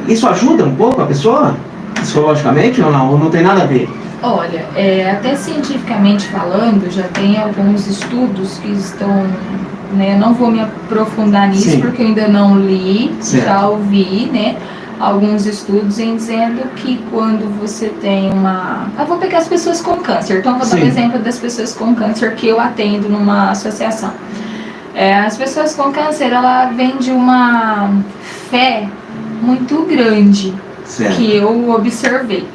isso ajuda um pouco a pessoa, psicologicamente ou não? Ou não tem nada a ver? Olha, até cientificamente falando, já tem alguns estudos que estão, né, eu não vou me aprofundar nisso. Sim. Porque eu ainda não li, certo. Já ouvi, né, alguns estudos em dizendo que quando você tem eu vou pegar as pessoas com câncer, então vou dar um exemplo das pessoas com câncer que eu atendo numa associação. As pessoas com câncer, ela vem de uma fé muito grande, certo. Que eu observei,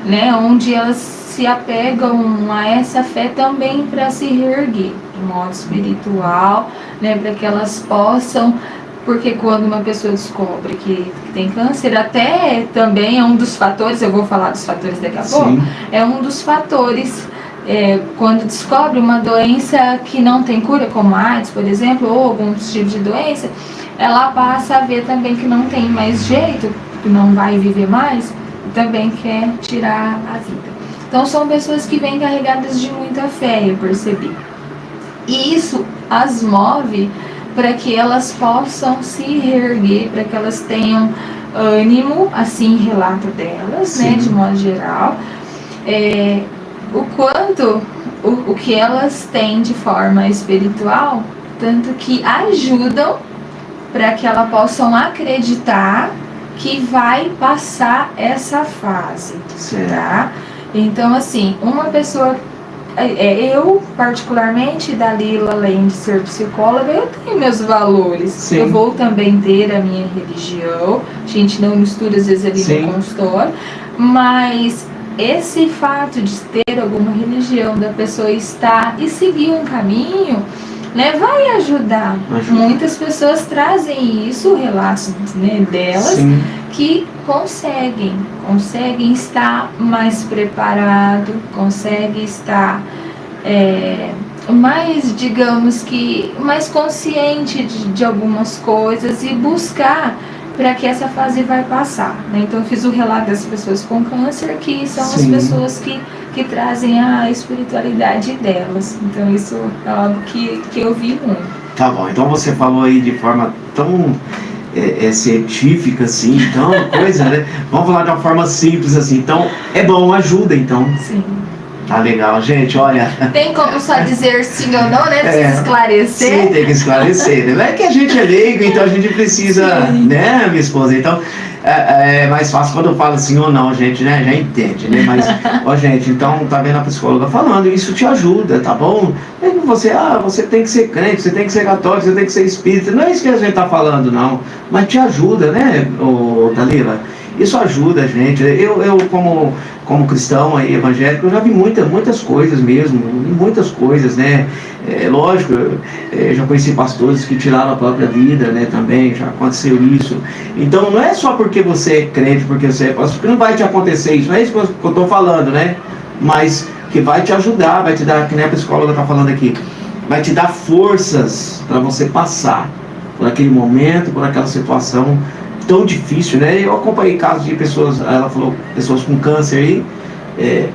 né, onde elas se apegam a essa fé também para se reerguer de modo espiritual, né, para que elas possam. Porque quando uma pessoa descobre que tem câncer, até também é um dos fatores, eu vou falar dos fatores daqui a pouco, é um dos fatores, quando descobre uma doença que não tem cura, como a AIDS, por exemplo, ou algum tipo de doença, ela passa a ver também que não tem mais jeito, que não vai viver mais, e também quer tirar a vida. Então são pessoas que vêm carregadas de muita fé, eu percebi. E isso as move para que elas possam se reerguer, para que elas tenham ânimo, assim relato delas, né, de modo geral, o quanto, o que elas têm de forma espiritual, tanto que ajudam para que elas possam acreditar que vai passar essa fase, tá? Então, assim, uma pessoa... eu, particularmente, Dalila, além de ser psicóloga, eu tenho meus valores. Sim. Eu vou também ter a minha religião. A gente não mistura, às vezes, ali no consultório. Mas esse fato de ter alguma religião, da pessoa estar e seguir um caminho, né, vai ajudar. Muitas pessoas trazem isso, relatos, né, delas, que conseguem estar mais preparado, conseguem estar mais, digamos que, mais consciente de algumas coisas e buscar para que essa fase vai passar, né? Então eu fiz o relato das pessoas com câncer, que são as pessoas que trazem a espiritualidade delas. Então isso é algo que eu vi muito. Tá bom, então você falou aí de forma tão científica assim, então coisa, né? Vamos falar de uma forma simples assim, então é bom, ajuda então. Sim. Tá legal, gente, olha... Tem como só dizer sim ou não, né? Precisa esclarecer. Sim, tem que esclarecer, né? Não é que a gente é leigo, então a gente precisa, né, minha esposa? Então, é mais fácil quando eu falo sim ou não, gente, né? Já entende, né? Mas, gente, então, tá vendo a psicóloga falando, isso te ajuda, tá bom? Você tem que ser crente, você tem que ser católico, você tem que ser espírita. Não é isso que a gente tá falando, não. Mas te ajuda, né, Dalila? Isso ajuda a gente. Eu como cristão aí, evangélico, eu já vi muitas coisas mesmo, muitas coisas, né? Lógico, já conheci pastores que tiraram a própria vida, né? Também já aconteceu isso. Então não é só porque você é crente, porque você é pastor, que não vai te acontecer isso. Não é isso que eu estou falando, né? Mas porque vai te ajudar, vai te dar, que nem a psicóloga está falando aqui, vai te dar forças para você passar por aquele momento, por aquela situação tão difícil, né? Eu acompanhei casos de pessoas, ela falou, pessoas com câncer aí,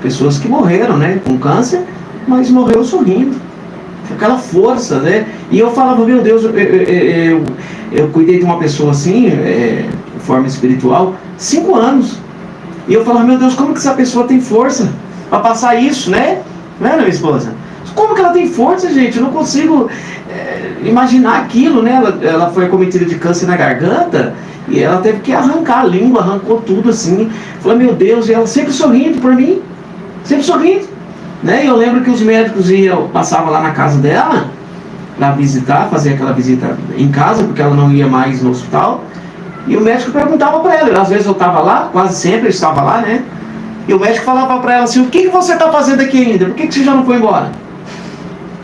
pessoas que morreram, né, com câncer, mas morreu sorrindo, aquela força, né? E eu falava, meu Deus, eu cuidei de uma pessoa assim, de forma espiritual, 5 anos, e eu falava, meu Deus, como que essa pessoa tem força para passar isso, né? Não é, minha esposa? Como que ela tem força, gente? Eu não consigo imaginar aquilo, né? Ela foi acometida de câncer na garganta e ela teve que arrancar a língua, arrancou tudo assim. Falei, meu Deus, e ela sempre sorrindo por mim, sempre sorrindo, né? E eu lembro que os médicos passavam lá na casa dela para visitar, fazer aquela visita em casa, porque ela não ia mais no hospital. E o médico perguntava para ela, às vezes eu estava lá, quase sempre eu estava lá, né? E o médico falava para ela assim, o que você está fazendo aqui ainda? Por que você já não foi embora?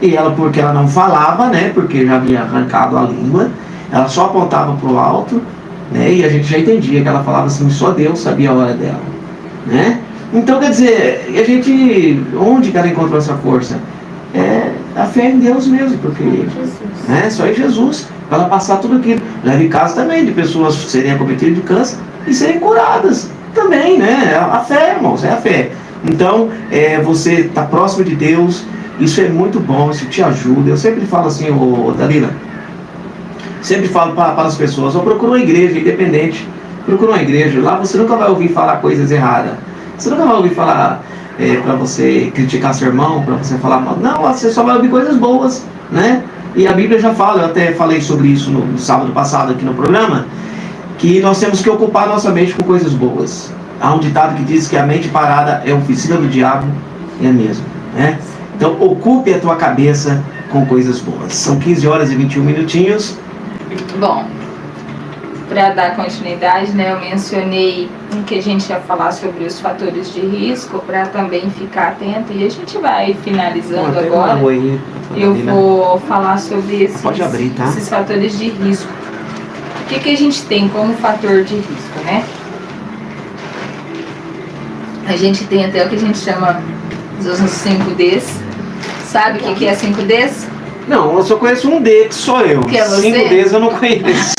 E ela, porque ela não falava, né? Porque já havia arrancado a língua, ela só apontava para o alto, né? E a gente já entendia que ela falava assim, só Deus sabia a hora dela, né? Então, quer dizer, a gente, onde que ela encontrou essa força? A fé em Deus mesmo, porque só em Jesus, para ela passar tudo aquilo. Já vi casos também de pessoas serem acometidas de câncer e serem curadas também, né? A fé, irmãos, é a fé. Então, você está próximo de Deus, isso é muito bom, isso te ajuda. Eu sempre falo assim, Dalila, sempre falo para as pessoas, procura uma igreja independente, procura uma igreja, lá você nunca vai ouvir falar coisas erradas, você nunca vai ouvir falar para você criticar seu irmão, para você falar mal, não, você só vai ouvir coisas boas, né? E a Bíblia já fala, eu até falei sobre isso no sábado passado aqui no programa, que nós temos que ocupar nossa mente com coisas boas. Há um ditado que diz que a mente parada é oficina do diabo, é mesmo, né? Então ocupe a tua cabeça com coisas boas. São 15 horas e 21 minutinhos. Bom, para dar continuidade, né, eu mencionei que a gente ia falar sobre os fatores de risco, para também ficar atento, e a gente vai finalizando agora. Eu vou falar sobre esses fatores de risco. O que a gente tem como fator de risco, né? A gente tem até o que a gente chama dos 5Ds. Sabe o que é 5Ds? Não, eu só conheço um D, que sou eu. Que é você? 5Ds eu não conheço.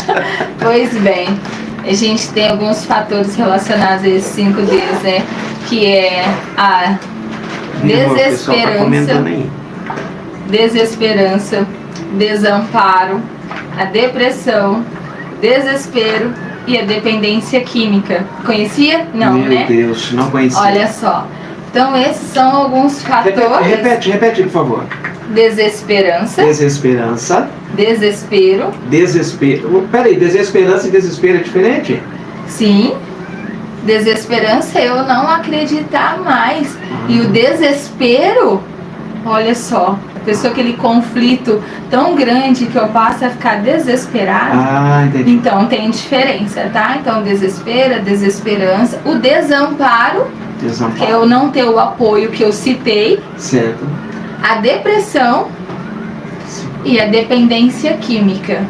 Pois bem, a gente tem alguns fatores relacionados a esses 5Ds, né? Que é a desesperança, desamparo, a depressão, desespero e a dependência química. Conhecia? Não, Meu né? Meu Deus, não conhecia. Olha só. Então esses são alguns fatores. Repete, por favor. Desesperança. Desespero. Peraí, desesperança e desespero é diferente? Sim. Desesperança é eu não acreditar mais. E o desespero, olha só, a pessoa, aquele conflito tão grande que eu passo a ficar desesperada. Entendi. Então tem diferença, tá? Então desespero, desesperança, o desamparo, que é eu não ter o apoio que eu citei. Certo. A depressão e a dependência química.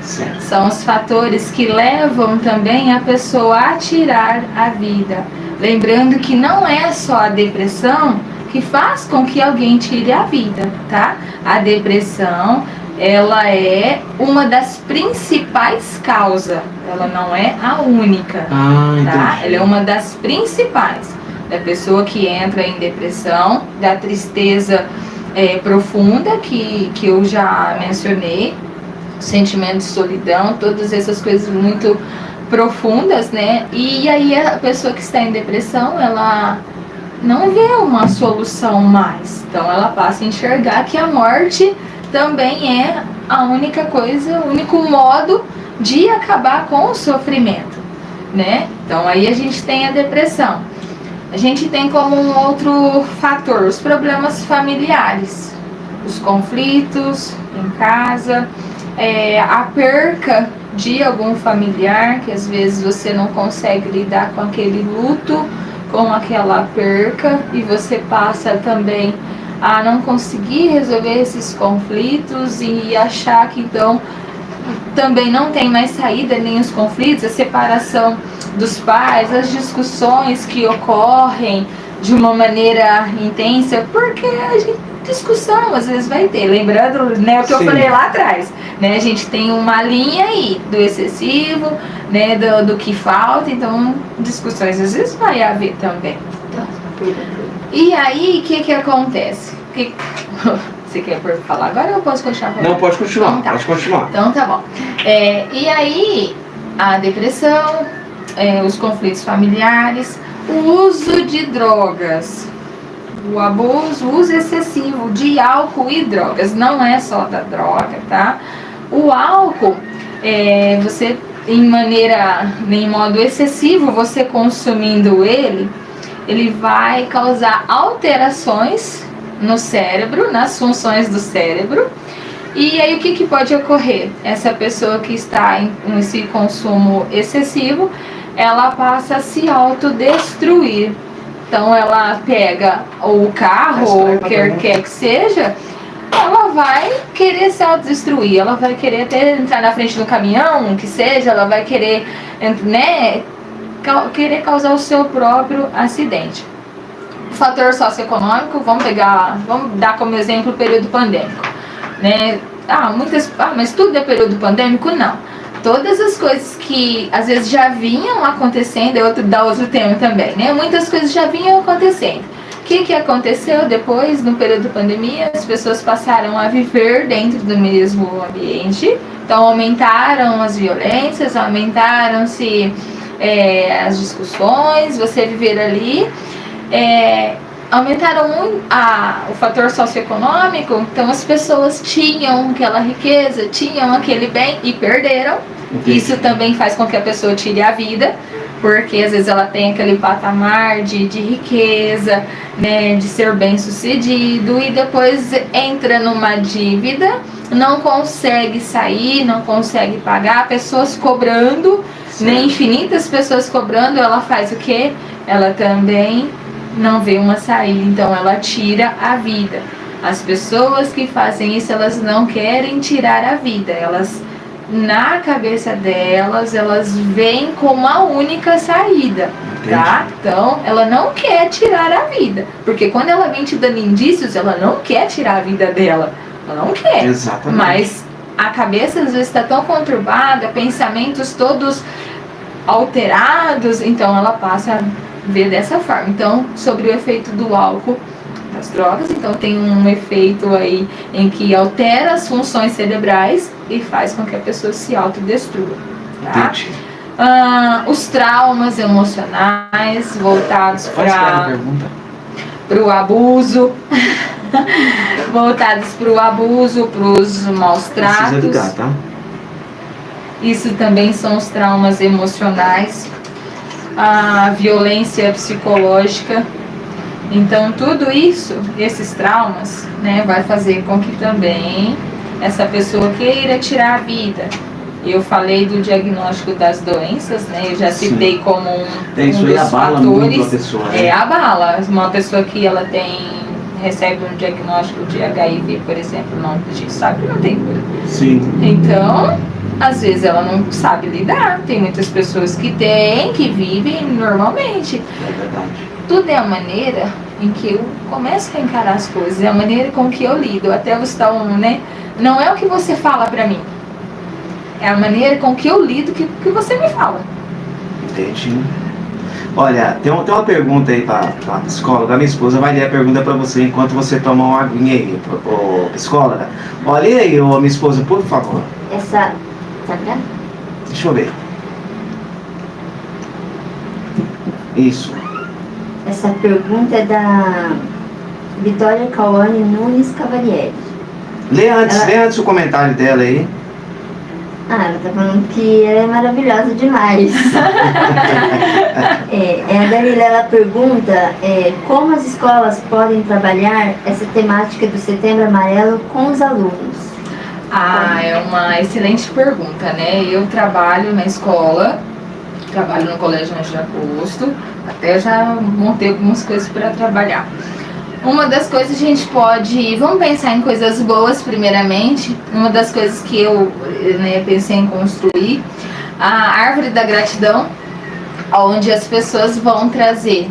Certo. São os fatores que levam também a pessoa a tirar a vida. Lembrando que não é só a depressão que faz com que alguém tire a vida, tá? A depressão, ela é uma das principais causas. Ela não é a única, tá? Ela é uma das principais. Da pessoa que entra em depressão, da tristeza profunda, que eu já mencionei, sentimento de solidão, todas essas coisas muito profundas, né? E aí a pessoa que está em depressão, ela não vê uma solução mais. Então ela passa a enxergar que a morte também é a única coisa, o único modo de acabar com o sofrimento, né? Então aí a gente tem a depressão. A gente tem como um outro fator os problemas familiares, os conflitos em casa, a perca de algum familiar, que às vezes você não consegue lidar com aquele luto, com aquela perca, e você passa também a não conseguir resolver esses conflitos e achar que então também não tem mais saída nem os conflitos, a separação dos pais, as discussões que ocorrem, de uma maneira intensa, porque a gente, discussão às vezes vai ter, lembrando, né, o que eu falei lá atrás, né, a gente tem uma linha aí do excessivo, né, do que falta, então discussões às vezes vai haver também. E aí, o que acontece? Você quer falar agora ou eu posso continuar falando? Não, pode continuar, então, tá. Pode continuar. Então tá bom. E aí, a depressão, os conflitos familiares, o uso de drogas, o abuso, o uso excessivo de álcool e drogas, não é só da droga, tá? O álcool, você em modo excessivo, você consumindo ele vai causar alterações no cérebro, nas funções do cérebro. E aí o que pode ocorrer? Essa pessoa que está em esse consumo excessivo, ela passa a se autodestruir. Então ela pega o carro, ou quer que seja, ela vai querer se autodestruir, ela vai querer até entrar na frente do caminhão, que seja, ela vai querer, né, querer causar o seu próprio acidente. Fator socioeconômico, vamos dar como exemplo o período pandêmico, né? Mas tudo é período pandêmico? Não. Todas as coisas que às vezes já vinham acontecendo, dá outro tema também, né? Muitas coisas já vinham acontecendo. O que aconteceu depois, no período da pandemia? As pessoas passaram a viver dentro do mesmo ambiente, então aumentaram as violências, aumentaram-se as discussões, você viver ali. Aumentaram o fator socioeconômico, então as pessoas tinham aquela riqueza, tinham aquele bem e perderam. Entendi. Isso também faz com que a pessoa tire a vida, porque às vezes ela tem aquele patamar de riqueza, né, de ser bem sucedido, e depois entra numa dívida, não consegue sair, não consegue pagar, pessoas cobrando, né, infinitas pessoas cobrando, ela faz o quê? Ela também não vê uma saída, então ela tira a vida. As pessoas que fazem isso, elas não querem tirar a vida, elas, na cabeça delas, elas veem como a única saída, tá? Então, ela não quer tirar a vida, porque quando ela vem te dando indícios, ela não quer tirar a vida dela, ela não quer. Exatamente. Mas a cabeça às vezes está tão conturbada, pensamentos todos alterados, então ela passa a ver dessa forma. Então, sobre o efeito do álcool, das drogas, então tem um efeito aí em que altera as funções cerebrais e faz com que a pessoa se autodestrua, tá? Os traumas emocionais voltados para o abuso, voltados para o abuso, para os maus tratos. Precisa ligar, tá? Isso também são os traumas emocionais, a violência psicológica. Então tudo isso, esses traumas, né, vai fazer com que também essa pessoa queira tirar a vida. Eu falei do diagnóstico das doenças, né, eu já citei como um dos fatores. Pessoa, né? Abala. Uma pessoa que ela recebe um diagnóstico de HIV, por exemplo, não, a gente sabe que não tem cura. Sim. Então, às vezes ela não sabe lidar. Tem muitas pessoas que vivem normalmente. É verdade. Tudo é a maneira em que eu começo a encarar as coisas, é a maneira com que eu lido. Até você tá né? Não é o que você fala pra mim, é a maneira com que eu lido que você me fala. Entendi. Olha, tem uma pergunta aí pra psicóloga. A minha esposa vai ler a pergunta pra você enquanto você toma uma aguinha aí, psicóloga. Olha aí, minha esposa, por favor. Essa... Tá vendo? Deixa eu ver. Isso. Essa pergunta é da Vitória Cauane Nunes Cavalieri. Lê antes o comentário dela aí. Ela tá falando que ela é maravilhosa demais. A Dalila, ela pergunta como as escolas podem trabalhar essa temática do Setembro Amarelo com os alunos. É uma excelente pergunta, né? Eu trabalho na escola, trabalho no Colégio Anjo de Agosto, até já montei algumas coisas para trabalhar. Uma das coisas a gente vamos pensar em coisas boas primeiramente. Uma das coisas que eu pensei em construir, a Árvore da Gratidão, onde as pessoas vão trazer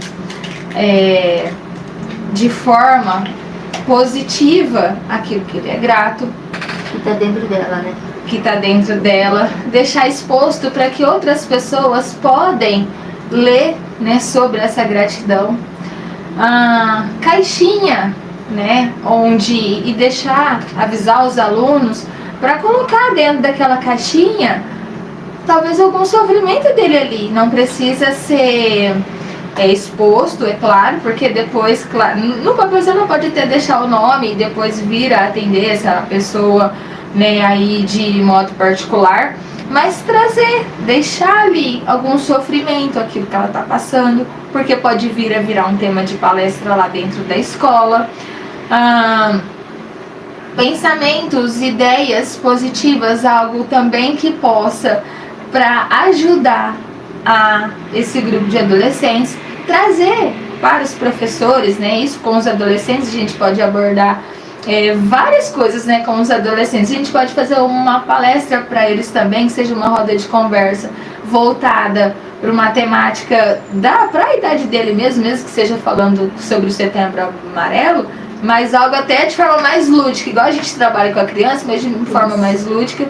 de forma positiva aquilo que ele é grato, Que está dentro dela, né? que está dentro dela, deixar exposto para que outras pessoas podem ler, né, sobre essa gratidão. Caixinha, né, e deixar, avisar os alunos para colocar dentro daquela caixinha talvez algum sofrimento dele ali. Não precisa ser exposto, é claro, porque depois, claro, no papel você não pode até deixar o nome e depois vir a atender essa pessoa, né, aí de modo particular, mas deixar ali algum sofrimento, aquilo que ela está passando, porque pode vir a virar um tema de palestra lá dentro da escola. Pensamentos, ideias positivas, algo também que possa, para ajudar a esse grupo de adolescentes, trazer para os professores, né? Isso com os adolescentes a gente pode abordar várias coisas, né, com os adolescentes. A gente pode fazer uma palestra para eles também, que seja uma roda de conversa voltada para uma temática para a idade dele mesmo que seja falando sobre o Setembro Amarelo, mas algo até de forma mais lúdica, igual a gente trabalha com a criança, mas de forma mais lúdica.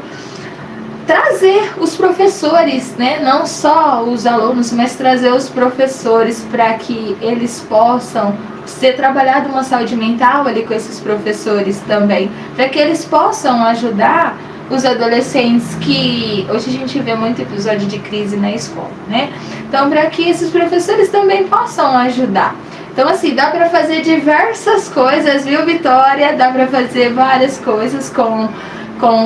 Trazer os professores, né, não só os alunos, mas trazer os professores para que eles possam ser trabalhado uma saúde mental ali com esses professores também, para que eles possam ajudar os adolescentes, que hoje a gente vê muito episódio de crise na escola, né? Então, para que esses professores também possam ajudar. Então, assim, dá para fazer diversas coisas, viu, Vitória? Dá para fazer várias coisas com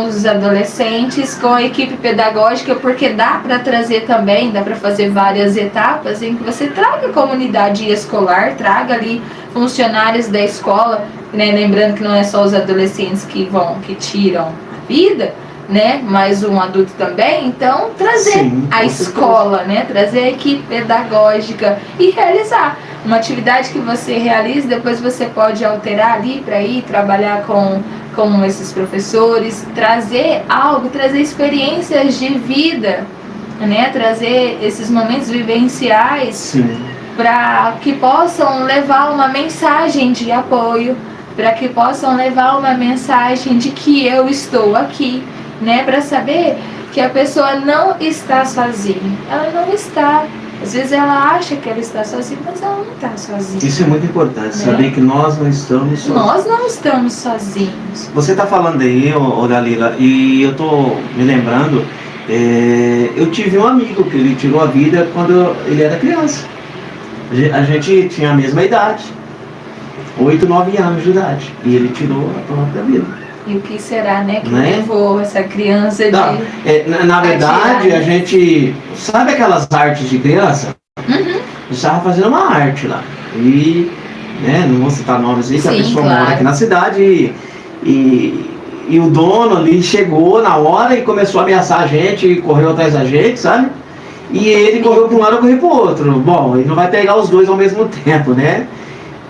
os adolescentes, com a equipe pedagógica, porque dá para trazer também, dá para fazer várias etapas em que você traga a comunidade escolar, traga ali funcionários da escola, né? Lembrando que não é só os adolescentes que tiram a vida, né? Mas um adulto também. Então, trazer a escola, né? Trazer a equipe pedagógica e realizar uma atividade que você realiza, depois você pode alterar ali para ir trabalhar com esses professores, trazer experiências de vida, né? Trazer esses momentos vivenciais para que possam levar uma mensagem de apoio, para que possam levar uma mensagem de que eu estou aqui, né? Para saber que a pessoa não está sozinha, ela não está. Às vezes ela acha que ela está sozinha, mas ela não está sozinha. Isso é muito importante, né? Saber que nós não estamos sozinhos. Nós não estamos sozinhos. Você está falando aí, Dalila, e eu estou me lembrando, eu tive um amigo que ele tirou a vida quando ele era criança. A gente tinha a mesma idade, 8, 9 anos de idade, e ele tirou a própria vida. E o que será, né, que levou essa criança de... Na verdade, a gente... Sabe aquelas artes de criança? Eu estava fazendo uma arte lá. E, né, não vou citar nomes aí, que a pessoa mora aqui na cidade. E o dono ali chegou na hora e começou a ameaçar a gente, e correu atrás da gente, sabe? E ele correu para um lado e correu para o outro. Bom, ele não vai pegar os dois ao mesmo tempo, né?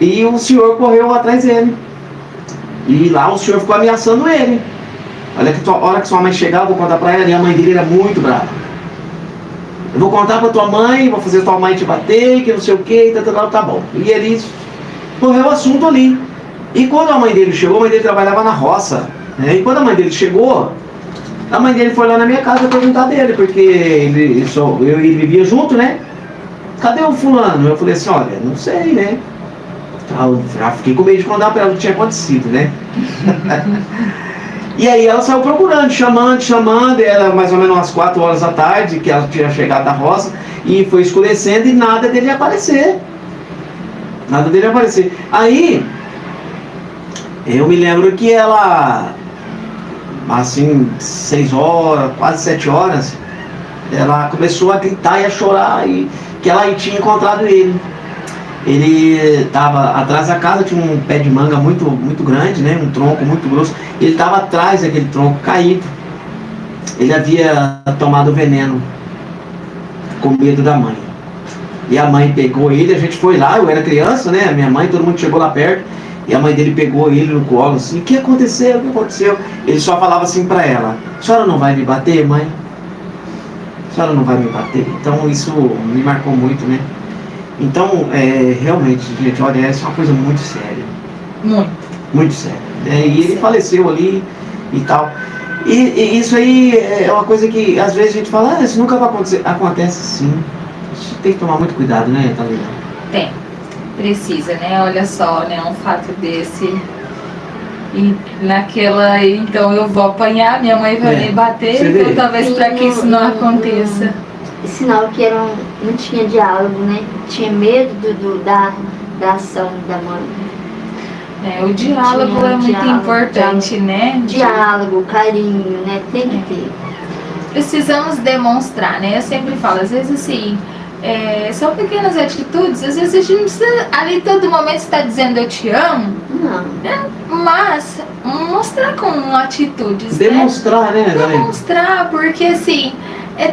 E o senhor correu atrás dele. E lá o senhor ficou ameaçando ele. Olha que a hora que sua mãe chegar, eu vou contar pra ela. E a mãe dele era muito brava. Eu vou contar pra tua mãe, vou fazer tua mãe te bater, que não sei o que, tá bom. E ele correu o assunto ali. E quando a mãe dele chegou, a mãe dele trabalhava na roça, né? E quando a mãe dele chegou, a mãe dele foi lá na minha casa perguntar dele, porque eu e ele vivia junto, né? Cadê o fulano? Eu falei assim, olha, não sei, né? Já fiquei com medo de contar pra ela o que tinha acontecido, né? E aí ela saiu procurando, chamando, era mais ou menos umas 4 horas da tarde que ela tinha chegado da roça, e foi escurecendo e nada dele aparecer. Aí, eu me lembro que ela, assim, 6 horas, quase 7 horas, ela começou a gritar e a chorar, e que ela tinha encontrado ele. Ele estava atrás da casa, tinha um pé de manga muito, muito grande, né? Um tronco muito grosso. Ele estava atrás daquele tronco caído. Ele havia tomado veneno com medo da mãe. E a mãe pegou ele, a gente foi lá, eu era criança, né? A minha mãe, todo mundo chegou lá perto. E a mãe dele pegou ele no colo, assim, o que aconteceu? O que aconteceu? Ele só falava assim para ela, a senhora não vai me bater, mãe? A senhora não vai me bater? Então isso me marcou muito, né? Então, realmente, gente, olha, essa é uma coisa muito séria. Muito séria. E ele faleceu ali e tal. E isso aí é uma coisa que às vezes a gente fala, isso nunca vai acontecer. Acontece sim. A gente tem que tomar muito cuidado, né, Thalina? Tem. Precisa, né? Olha só, né? Um fato desse. E naquela, então eu vou apanhar, minha mãe vai me bater, então talvez para que isso não aconteça. Sinal que não tinha diálogo, né? Tinha medo da ação da mãe. O diálogo é muito importante, né? Diálogo, carinho, né? Tem que ter. Precisamos demonstrar, né? Eu sempre falo, às vezes assim, são pequenas atitudes, às vezes a gente não precisa ali todo momento estar dizendo eu te amo. Não. Né? Mas mostrar com atitudes. Demonstrar, né? Demonstrar, porque assim,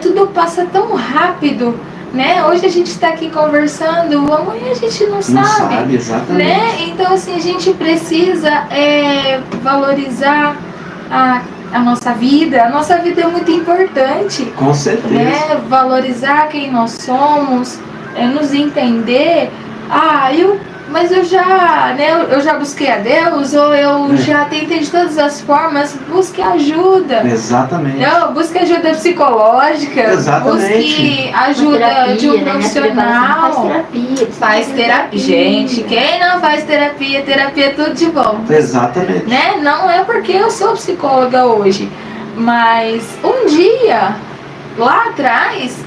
tudo passa tão rápido. Né? Hoje a gente está aqui conversando, amanhã a gente não sabe, exatamente. Né? Então assim, a gente precisa valorizar a nossa vida. A nossa vida é muito importante. Com certeza. Né? Valorizar quem nós somos, nos entender. Mas eu já busquei a Deus, ou eu já tentei de todas as formas. Busque ajuda. Exatamente. Busque ajuda psicológica. Exatamente. Busque ajuda terapia, de um profissional. Faz terapia. Gente, quem não faz terapia é tudo de bom. Exatamente. Né? Não é porque eu sou psicóloga hoje, mas um dia, lá atrás,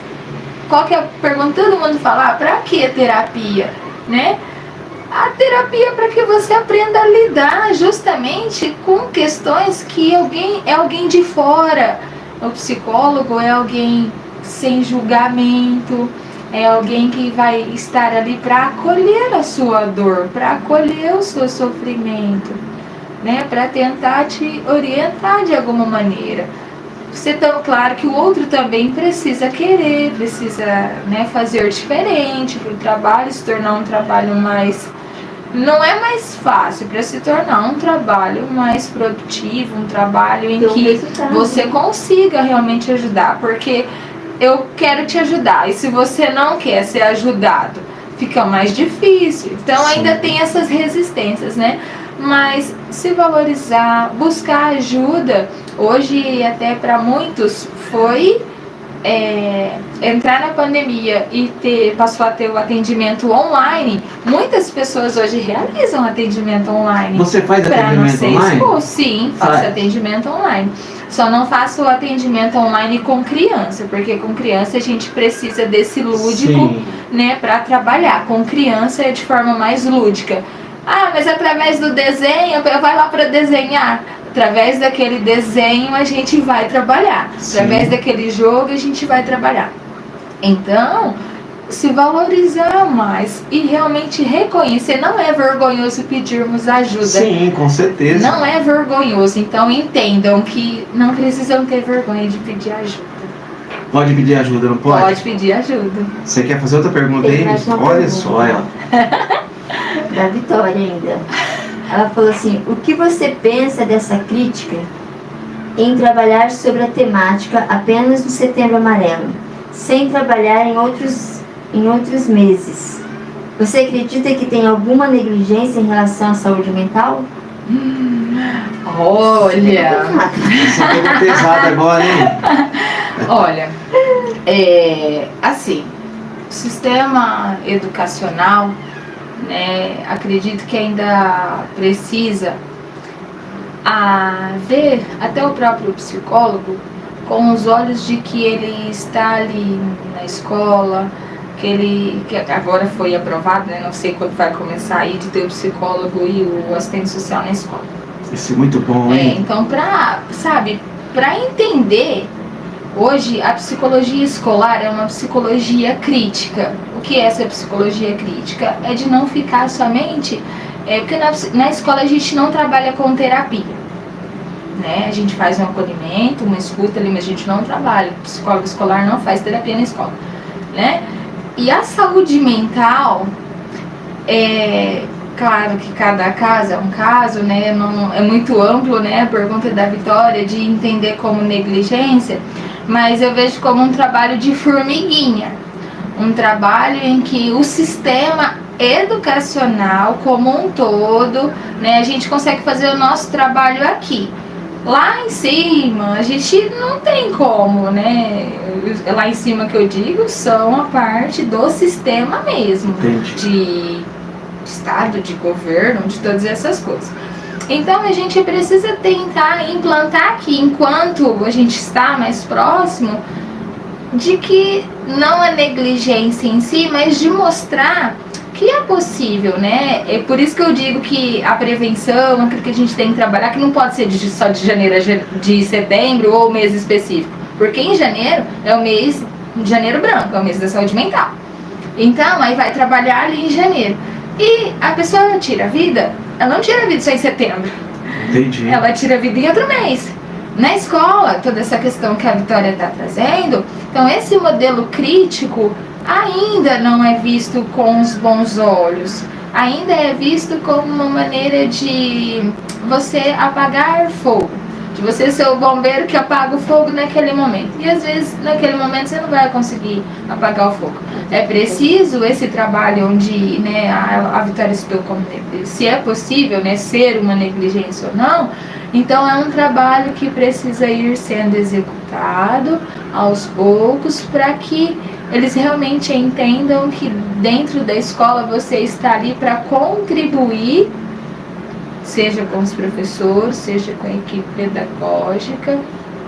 qual que é a pergunta? Todo mundo fala, pra que terapia? Né? A terapia é para que você aprenda a lidar justamente com questões que é alguém de fora. O psicólogo é alguém sem julgamento, é alguém que vai estar ali para acolher a sua dor, para acolher o seu sofrimento, né? Para tentar te orientar de alguma maneira. Ser tão claro que o outro também precisa querer, precisa, né, fazer diferente para o trabalho se tornar um trabalho mais... Não é mais fácil para se tornar um trabalho mais produtivo, um trabalho em que você consiga realmente ajudar, porque eu quero te ajudar e se você não quer ser ajudado, fica mais difícil. Então ainda tem essas resistências, né? Mas se valorizar, buscar ajuda, hoje até para muitos foi entrar na pandemia e passou a ter o atendimento online. Muitas pessoas hoje realizam atendimento online. Você faz atendimento online? Sim, faço atendimento online. Só não faço o atendimento online com criança, porque com criança a gente precisa desse lúdico, né, para trabalhar. Com criança é de forma mais lúdica. Mas através do desenho, vai lá para desenhar. Através daquele desenho a gente vai trabalhar. Através daquele jogo a gente vai trabalhar. Então, se valorizar mais e realmente reconhecer. Não é vergonhoso pedirmos ajuda. Sim, com certeza. Não é vergonhoso. Então entendam que não precisam ter vergonha de pedir ajuda. Pode pedir ajuda, não pode? Pode pedir ajuda. Você quer fazer outra pergunta aí? Olha só, ela. Da Vitória ainda. Ela falou assim, o que você pensa dessa crítica em trabalhar sobre a temática apenas do Setembro Amarelo, sem trabalhar em outros meses? Você acredita que tem alguma negligência em relação à saúde mental? Olha! Essa pergunta pesada agora, hein? Olha, assim, o sistema educacional, né, acredito que ainda precisa ver até o próprio psicólogo com os olhos de que ele está ali na escola, que agora foi aprovado, né, não sei quando vai começar aí de ter o psicólogo e o assistente social na escola. Isso é muito bom, hein? Então para entender, hoje a psicologia escolar é uma psicologia crítica. O que é essa psicologia crítica? É de não ficar somente... porque na escola a gente não trabalha com terapia. Né? A gente faz um acolhimento, uma escuta ali, mas a gente não trabalha. O psicólogo escolar não faz terapia na escola. Né? E a saúde mental, claro que cada caso é um caso, né? Não, é muito amplo, né? A pergunta da Vitória de entender como negligência, mas eu vejo como um trabalho de formiguinha. um trabalho em que o sistema educacional como um todo, né, a gente consegue fazer o nosso trabalho aqui. Lá em cima, a gente não tem como, né? Lá em cima que eu digo são a parte do sistema mesmo, de Estado, de governo, de todas essas coisas. Então a gente precisa tentar implantar aqui, enquanto a gente está mais próximo, de que não a negligência em si, mas de mostrar que é possível, né? É por isso que eu digo que a prevenção, aquilo que a gente tem que trabalhar, que não pode ser só de janeiro de setembro ou mês específico, porque em janeiro é o mês de janeiro branco, é o mês da saúde mental. Então, aí vai trabalhar ali em janeiro. E a pessoa tira a vida, ela não tira a vida só em setembro. Entendi. Ela tira a vida em outro mês. Na escola, toda essa questão que a Vitória está trazendo, então esse modelo crítico ainda não é visto com os bons olhos. Ainda é visto como uma maneira de você apagar fogo. De você ser o bombeiro que apaga o fogo naquele momento. E às vezes, naquele momento, você não vai conseguir apagar o fogo. É preciso esse trabalho onde, né, a Vitória citou como se é possível, né, ser uma negligência ou não. Então é um trabalho que precisa ir sendo executado aos poucos para que eles realmente entendam que dentro da escola você está ali para contribuir, seja com os professores, seja com a equipe pedagógica,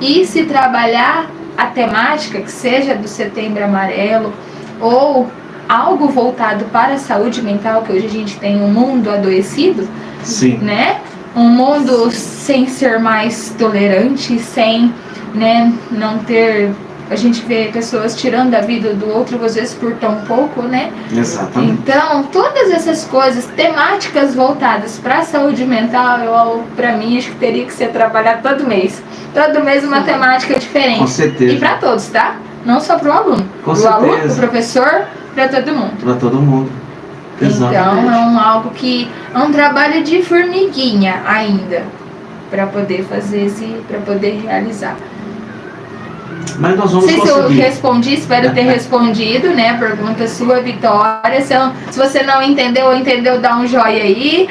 e se trabalhar a temática que seja do Setembro Amarelo ou algo voltado para a saúde mental, que hoje a gente tem um mundo adoecido, Sim. Né? Um mundo sem ser mais tolerante, sem, né, não ter... A gente vê pessoas tirando a vida do outro, às vezes por tão pouco, né? Exatamente. Então, todas essas coisas, temáticas voltadas para a saúde mental, para mim, acho que teria que ser trabalhado todo mês. Todo mês uma temática diferente. Com certeza. E para todos, tá? Não só para o aluno. Com Pro aluno, certeza. pro professor, para todo mundo. Para todo mundo. Exatamente. Então, algo que é um trabalho de formiguinha ainda, para poder fazer para poder realizar. Mas nós vamos Não sei se eu conseguir. respondi, espero ter respondido, né? A pergunta sua, Vitória. Se você não entendeu ou entendeu, dá um joinha aí.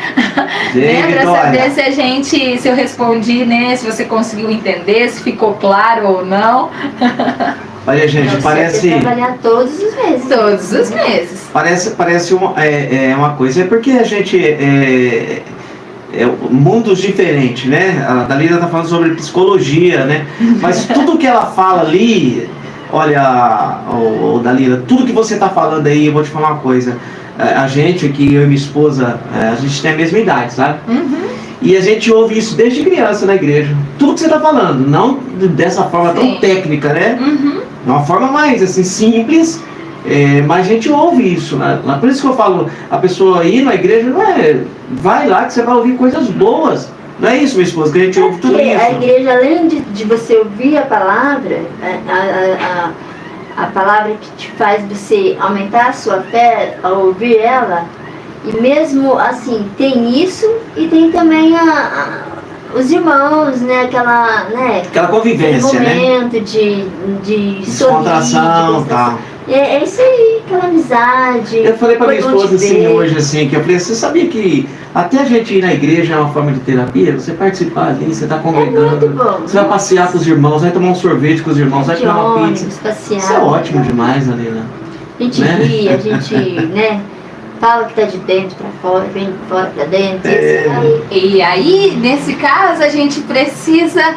Né? Pra saber se eu respondi, né? Se você conseguiu entender, se ficou claro ou não. Olha, gente, parece... trabalhar todos os meses. Todos os meses. Parece uma coisa, é porque a gente... mundos diferentes, né? A Dalila está falando sobre psicologia, né? Mas tudo que ela fala ali, olha, Dalila, tudo que você está falando aí, eu vou te falar uma coisa. A gente aqui, eu e minha esposa, a gente tem a mesma idade, sabe? Uhum. E a gente ouve isso desde criança na igreja. Tudo que você está falando, não dessa forma tão técnica, né? Uhum. De uma forma mais assim, simples. Mas a gente ouve isso, né? Por isso que eu falo, a pessoa ir na igreja não é... Vai lá que você vai ouvir coisas boas. Não é isso, minha esposa, que a gente ouve tudo isso. A igreja, além de você ouvir a palavra, a palavra que te faz você aumentar a sua fé ao ouvir ela, e mesmo assim, tem isso e tem também os irmãos, né? Aquela convivência, momento, né? de descontração, tal. É isso aí, aquela amizade. Eu falei pra minha esposa assim, hoje, assim, que eu falei, você sabia que até a gente ir na igreja é uma forma de terapia? Você participar ali, você tá congregando, muito bom. você vai passear com os irmãos, vai tomar um sorvete com os irmãos, vai comer uma pizza. Passear, isso é ótimo demais, Dalila. A gente ri, a gente, né? Fala que tá de dentro pra fora, vem de fora pra dentro. E aí, nesse caso, a gente precisa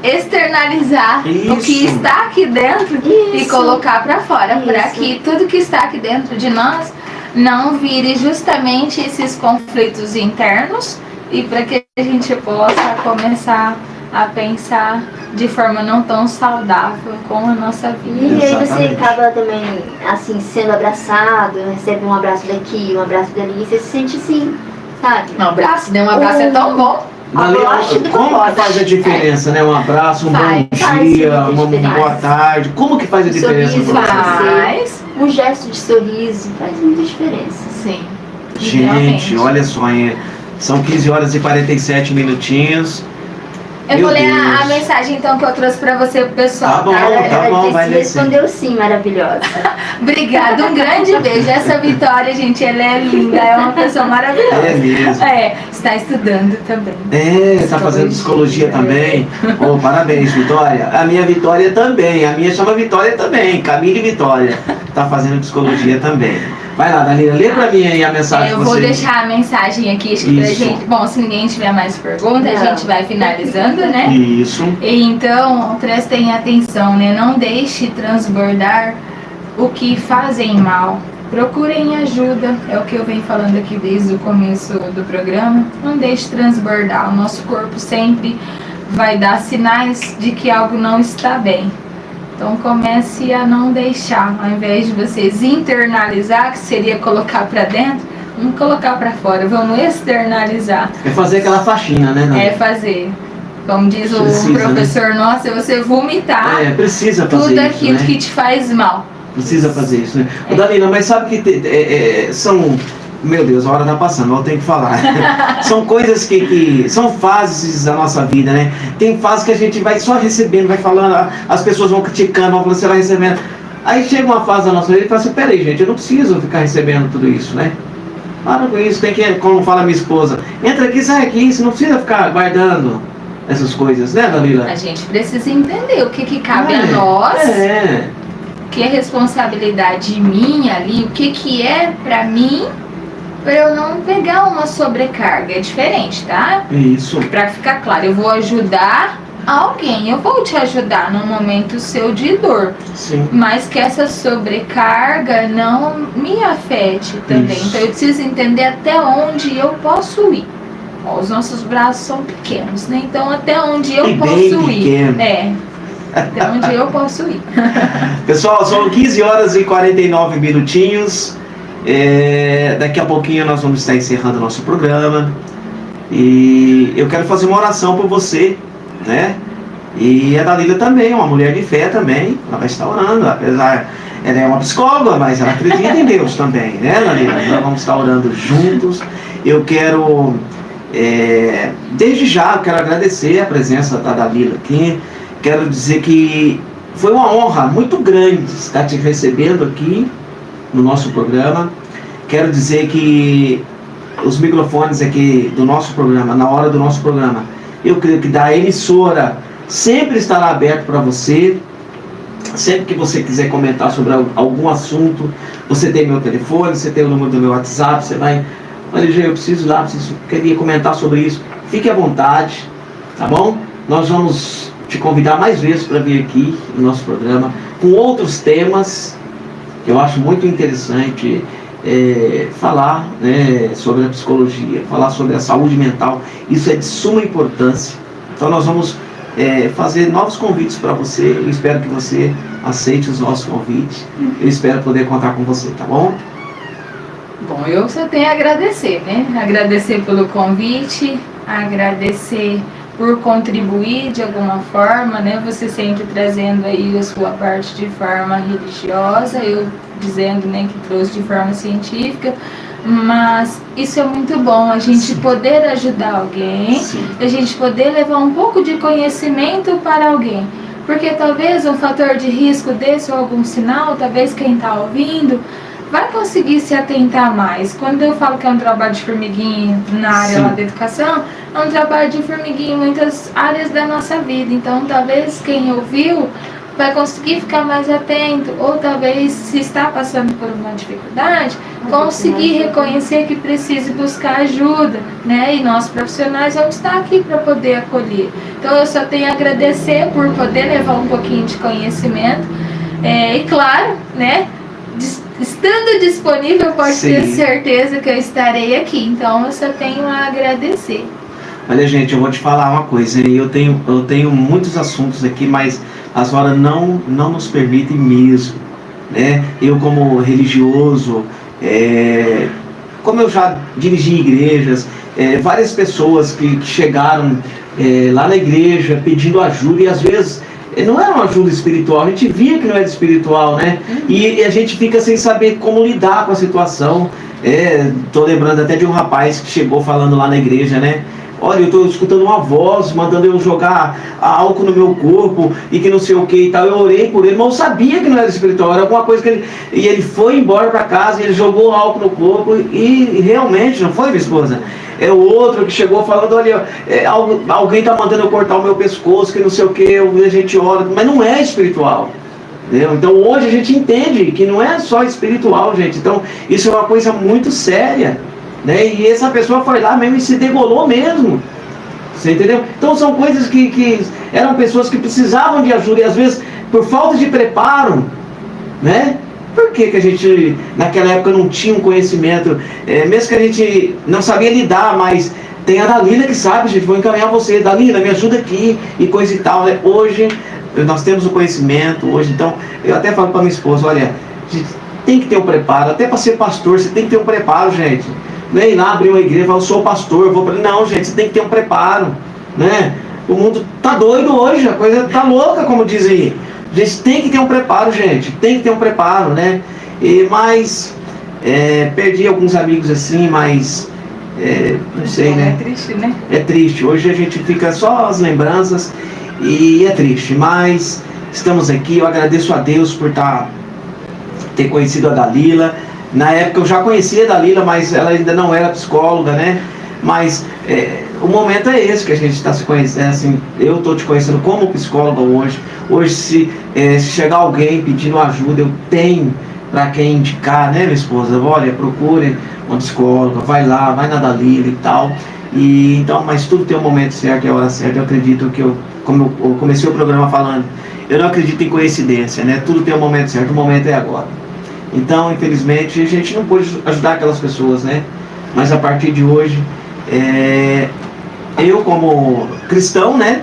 externalizar o que está aqui dentro e colocar para fora, para que tudo que está aqui dentro de nós não vire justamente esses conflitos internos e para que a gente possa começar a pensar de forma não tão saudável com a nossa vida. E aí você acaba também, assim, sendo abraçado, recebe um abraço daqui, um abraço dali, você se sente assim, sabe? Um abraço, né? Um abraço é tão bom. Dalila, como que faz a diferença, né? Um abraço, um bom dia, uma boa tarde. Como que faz a diferença? Faz. Um gesto de sorriso faz muita diferença. Sim. Gente, olha só, são 15 horas e 47 minutinhos. Eu Meu vou ler a Deus. mensagem então que eu trouxe pra você, pro pessoal. Tá bom, tá bom, vai ler sim. Respondeu sim, maravilhosa. Obrigada, um grande beijo. Essa Vitória, gente, ela é linda, é uma pessoa maravilhosa. É mesmo. Está estudando também. Está fazendo psicologia também. Oh, parabéns, Vitória. A minha Vitória também. A minha chama Vitória também. Camille Vitória. Está fazendo psicologia também. Vai lá, Dalila, lê pra mim aí a mensagem Eu que vou você... deixar a mensagem aqui, acho que pra Isso. gente. Bom, se ninguém tiver mais perguntas, a gente vai finalizando, né? Isso. Então, prestem atenção, né? Não deixe transbordar o que fazem mal. Procurem ajuda, é o que eu venho falando aqui desde o começo do programa. Não deixe transbordar. O nosso corpo sempre vai dar sinais de que algo não está bem. Então comece a não deixar, ao invés de vocês internalizar, que seria colocar para dentro, vamos colocar para fora, vamos externalizar. É fazer aquela faxina, né, Dalila? É fazer. Como diz Precisa, o professor nosso, é você vomitar precisa fazer tudo isso, aquilo né? que te faz mal. Precisa fazer isso, né? Ô, Dalila, mas sabe que são... Meu Deus, a hora tá passando, eu tenho que falar. São coisas que são fases da nossa vida, né? Tem fases que a gente vai só recebendo, vai falando, as pessoas vão criticando, vão falando, você vai recebendo. Aí chega uma fase da nossa vida e fala assim, peraí, gente, eu não preciso ficar recebendo tudo isso, né? Para com isso, tem que, como fala minha esposa, entra aqui, sai aqui, você não precisa ficar guardando essas coisas, né, Dalila? A gente precisa entender o que cabe a nós, o que é responsabilidade minha ali, o que é pra mim, para eu não pegar uma sobrecarga. É diferente, tá? Isso. Pra ficar claro, eu vou ajudar alguém, eu vou te ajudar num momento seu de dor, Sim. mas que essa sobrecarga não me afete também. Isso. Então eu preciso entender até onde eu posso ir. Ó, os nossos braços são pequenos, né? Então até onde eu E posso bem ir. pequeno. Até onde eu posso ir. Pessoal, são 15 horas e 49 minutinhos. Daqui a pouquinho nós vamos estar encerrando o nosso programa. E eu quero fazer uma oração por você, né? E a Dalila também, uma mulher de fé também. Ela vai estar orando, apesar... Ela é uma psicóloga, mas ela acredita em Deus também, né, Dalila? Nós vamos estar orando juntos. Eu quero... desde já, eu quero agradecer a presença da Dalila aqui. Quero dizer que foi uma honra muito grande estar te recebendo aqui no nosso programa. Quero dizer que os microfones aqui do nosso programa, na hora do nosso programa, eu creio que da emissora sempre estará aberto para você. Sempre que você quiser comentar sobre algum assunto, você tem meu telefone, você tem o número do meu WhatsApp, você vai... Olha, eu preciso ir lá, queria comentar sobre isso. Fique à vontade, tá bom? Nós vamos te convidar mais vezes para vir aqui no nosso programa com outros temas que eu acho muito interessante falar, né, sobre a psicologia, falar sobre a saúde mental. Isso é de suma importância. Então nós vamos fazer novos convites para você. Eu espero que você aceite os nossos convites. Eu espero poder contar com você, tá bom? Bom, eu só tenho a agradecer, né? Agradecer pelo convite, agradecer por contribuir de alguma forma, né? Você sempre trazendo aí a sua parte de forma religiosa, eu dizendo, né, que trouxe de forma científica, mas isso é muito bom, a gente Sim. poder ajudar alguém, Sim. a gente poder levar um pouco de conhecimento para alguém, porque talvez um fator de risco desse ou algum sinal, talvez quem está ouvindo vai conseguir se atentar mais. Quando eu falo que é um trabalho de formiguinha na área lá da educação, é um trabalho de formiguinha em muitas áreas da nossa vida. Então, talvez quem ouviu vai conseguir ficar mais atento, ou talvez, se está passando por uma dificuldade, conseguir reconhecer que precise buscar ajuda, né? E nós profissionais vamos estar aqui para poder acolher. Então, eu só tenho a agradecer por poder levar um pouquinho de conhecimento. E claro, né? Estando disponível, pode ter certeza que eu estarei aqui. Então, eu só tenho a agradecer. Olha, gente, eu vou te falar uma coisa. Eu tenho muitos assuntos aqui, mas as horas não nos permitem mesmo, né? Eu, como religioso, como eu já dirigi igrejas, várias pessoas que chegaram lá na igreja pedindo ajuda, e às vezes não era uma ajuda espiritual, a gente via que não era espiritual, né? E a gente fica sem saber como lidar com a situação. Tô lembrando até de um rapaz que chegou falando lá na igreja, né? olha, eu estou escutando uma voz mandando eu jogar álcool no meu corpo e que não sei o que e tal. Eu orei por ele, mas eu sabia que não era espiritual, era alguma coisa que ele... E ele foi embora para casa, e ele jogou álcool no corpo e realmente, não foi, minha esposa? É o outro que chegou falando, olha, alguém está mandando eu cortar o meu pescoço, que não sei o que, a gente ora, mas não é espiritual. Entendeu? Então hoje a gente entende que não é só espiritual, gente. Então isso é uma coisa muito séria, né? E essa pessoa foi lá mesmo e se degolou mesmo. Você entendeu? Então são coisas que eram pessoas que precisavam de ajuda e às vezes por falta de preparo, né? Por que a gente naquela época não tinha um conhecimento, mesmo que a gente não sabia lidar, mas tem a Dalila que sabe, gente, vou encaminhar você, Dalila, me ajuda aqui e coisa e tal, né? Hoje nós temos o conhecimento, hoje, então eu até falo para minha esposa, olha, a gente tem que ter um preparo, até para ser pastor você tem que ter um preparo, gente. Não é ir lá abrir uma igreja e falar, eu sou pastor, eu vou para... Não, gente, você tem que ter um preparo, né? O mundo tá doido hoje, a coisa tá louca, como dizem. A gente tem que ter um preparo, gente, tem que ter um preparo, né? Mas perdi alguns amigos assim, mas não sei, né? É triste, né? É triste, hoje a gente fica só as lembranças e é triste, mas estamos aqui, eu agradeço a Deus por ter conhecido a Dalila. Na época eu já conhecia a Dalila, mas ela ainda não era psicóloga, né? Mas o momento é esse que a gente está se conhecendo, assim, eu estou te conhecendo como psicóloga hoje. Hoje se chegar alguém pedindo ajuda, eu tenho para quem indicar, né, minha esposa? Olha, procure uma psicóloga, vai lá, vai na Dalila e tal. E, então, mas tudo tem um momento certo e a hora certa. Eu acredito que como eu comecei o programa falando, eu não acredito em coincidência, né? Tudo tem um momento certo, o momento é agora. Então, infelizmente, a gente não pôde ajudar aquelas pessoas, né? Mas a partir de hoje, eu como cristão, né?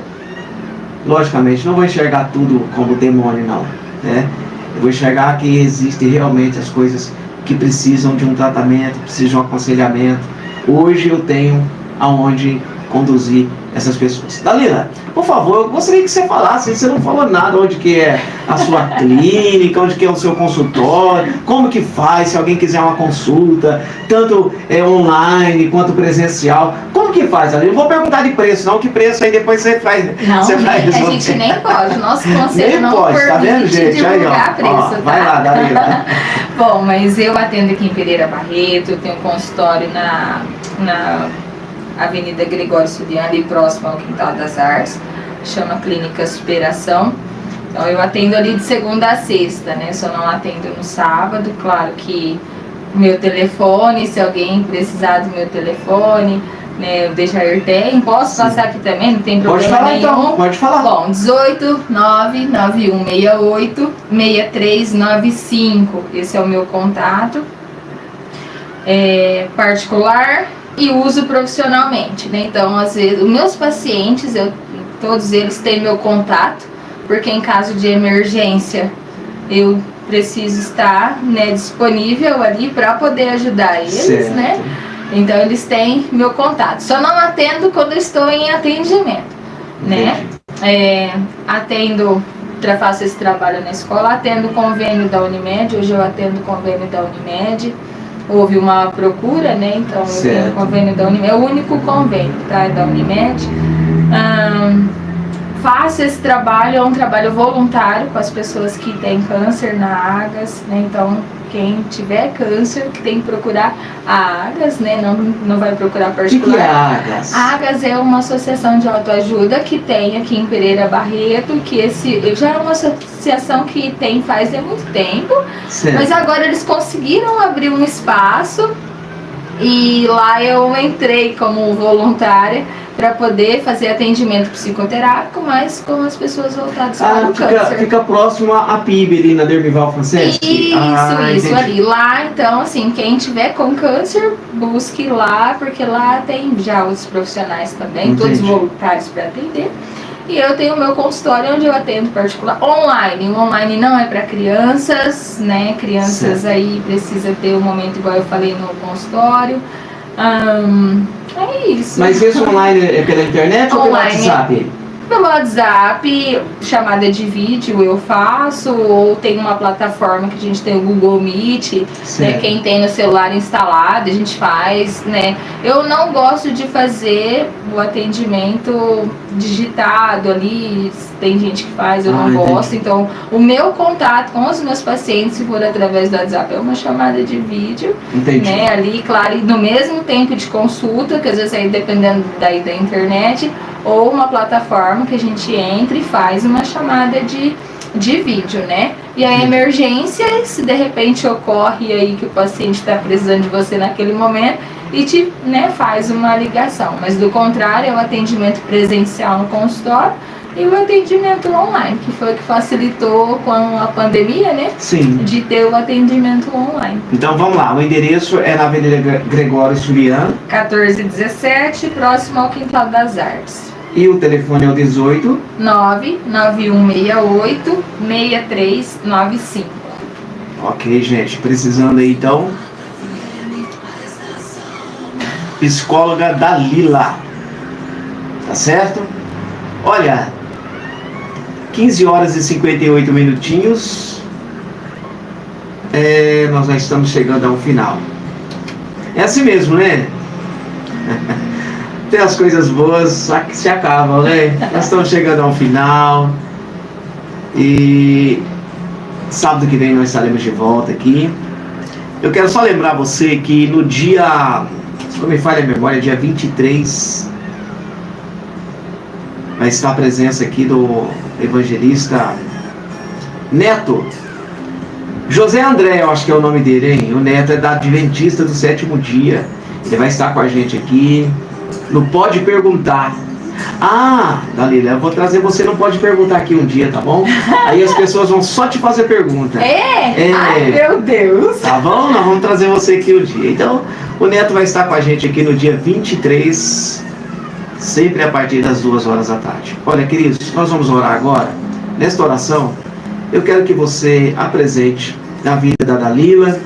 Logicamente, não vou enxergar tudo como demônio, não, né? Eu vou enxergar que existem realmente as coisas que precisam de um tratamento, precisam de um aconselhamento. Hoje eu tenho aonde conduzir essas pessoas. Dalila, por favor, eu gostaria que você falasse, você não falou nada, onde que é a sua clínica, onde que é o seu consultório, como que faz, se alguém quiser uma consulta, tanto online quanto presencial, como que faz, Dalila? Eu vou perguntar de preço, não que preço aí depois você faz. Não, você vai a gente nem pode, nosso conselho nem não pode, permite tá vendo, gente? divulgar Aí, preço, tá? Vai lá, Dalila. Bom, mas eu atendo aqui em Pereira Barreto, eu tenho um consultório na Avenida Gregório Sudiano, ali próximo ao Quintal das Artes, chama Clínica Superação. Então eu atendo ali de segunda a sexta, né? Só não atendo no sábado, claro que o meu telefone, se alguém precisar do meu telefone, né? O Dejair tem, posso passar aqui também, não tem problema pode falar, nenhum. Então, pode falar. Bom, 18-99168-6395, esse é o meu contato. Particular e uso profissionalmente, né? Então, às vezes, os meus pacientes, todos eles têm meu contato, porque em caso de emergência, eu preciso estar, né, disponível ali para poder ajudar eles, certo, né? Então, eles têm meu contato. Só não atendo quando eu estou em atendimento, né? Faço esse trabalho na escola, atendo o convênio da Unimed, hoje eu atendo o convênio da Unimed. Houve uma procura, né? Então eu tenho o convênio da Unimed, é o único convênio, tá? É da Unimed. Faço esse trabalho, é um trabalho voluntário com as pessoas que têm câncer na AGAS, né? Então quem tiver câncer tem que procurar a AGAS, né? Não vai procurar particular. O que é a AGAS? A AGAS é uma associação de autoajuda que tem aqui em Pereira Barreto, que já é uma associação que tem faz muito tempo, certo, mas agora eles conseguiram abrir um espaço e lá eu entrei como voluntária para poder fazer atendimento psicoterápico, mas com as pessoas voltadas para o câncer. Fica próximo à PIB ali na Dermival Franceschi? Isso ali. Lá, então, assim, quem tiver com câncer, busque lá, porque lá tem já os profissionais também, todos voluntários para atender. E eu tenho o meu consultório onde eu atendo particular online. O online não é para crianças, né? Crianças, certo, aí precisa ter um momento igual eu falei no consultório. É isso. Mas esse online é pela internet ou pelo WhatsApp? pelo WhatsApp, chamada de vídeo eu faço, ou tem uma plataforma que a gente tem o Google Meet, né, quem tem no celular instalado, a gente faz, né. Eu não gosto de fazer o atendimento digitado ali, tem gente que faz, eu não gosto. Então, o meu contato com os meus pacientes, se for através do WhatsApp, é uma chamada de vídeo, né, ali, claro, e no mesmo tempo de consulta, que às vezes aí dependendo da internet, ou uma plataforma que a gente entra e faz uma chamada de vídeo, né? E a emergência, se de repente ocorre aí que o paciente está precisando de você naquele momento, e te, né, faz uma ligação. Mas do contrário, é o atendimento presencial no consultório e o atendimento online, que foi o que facilitou com a pandemia, né? Sim. De ter o atendimento online. Então vamos lá, o endereço é na Avenida Gregório Juliano, 1417, próximo ao Quintal das Artes. e o telefone é o 18 99168 6395. Ok, gente, precisando aí então, psicóloga Dalila, tá certo? Olha, 15 horas e 58 minutinhos, nós já estamos chegando ao final. É assim mesmo, né? Tem as coisas boas que se acabam, né? Nós estamos chegando ao final. E sábado que vem nós estaremos de volta aqui. Eu quero só lembrar você que no dia, se não me falha a memória, dia 23, vai estar a presença aqui do evangelista Neto. José André, eu acho que é o nome dele, hein? O Neto é da Adventista do Sétimo Dia. Ele vai estar com a gente aqui. Não pode perguntar. Ah, Dalila, eu vou trazer você, não pode perguntar aqui um dia, tá bom? Aí as pessoas vão só te fazer pergunta. Ai, meu Deus. Tá bom? Nós vamos trazer você aqui um dia. Então, o Neto vai estar com a gente aqui no dia 23, sempre a partir das 2 horas da tarde. Olha, queridos, nós vamos orar agora. Nesta oração, eu quero que você apresente a vida da Dalila,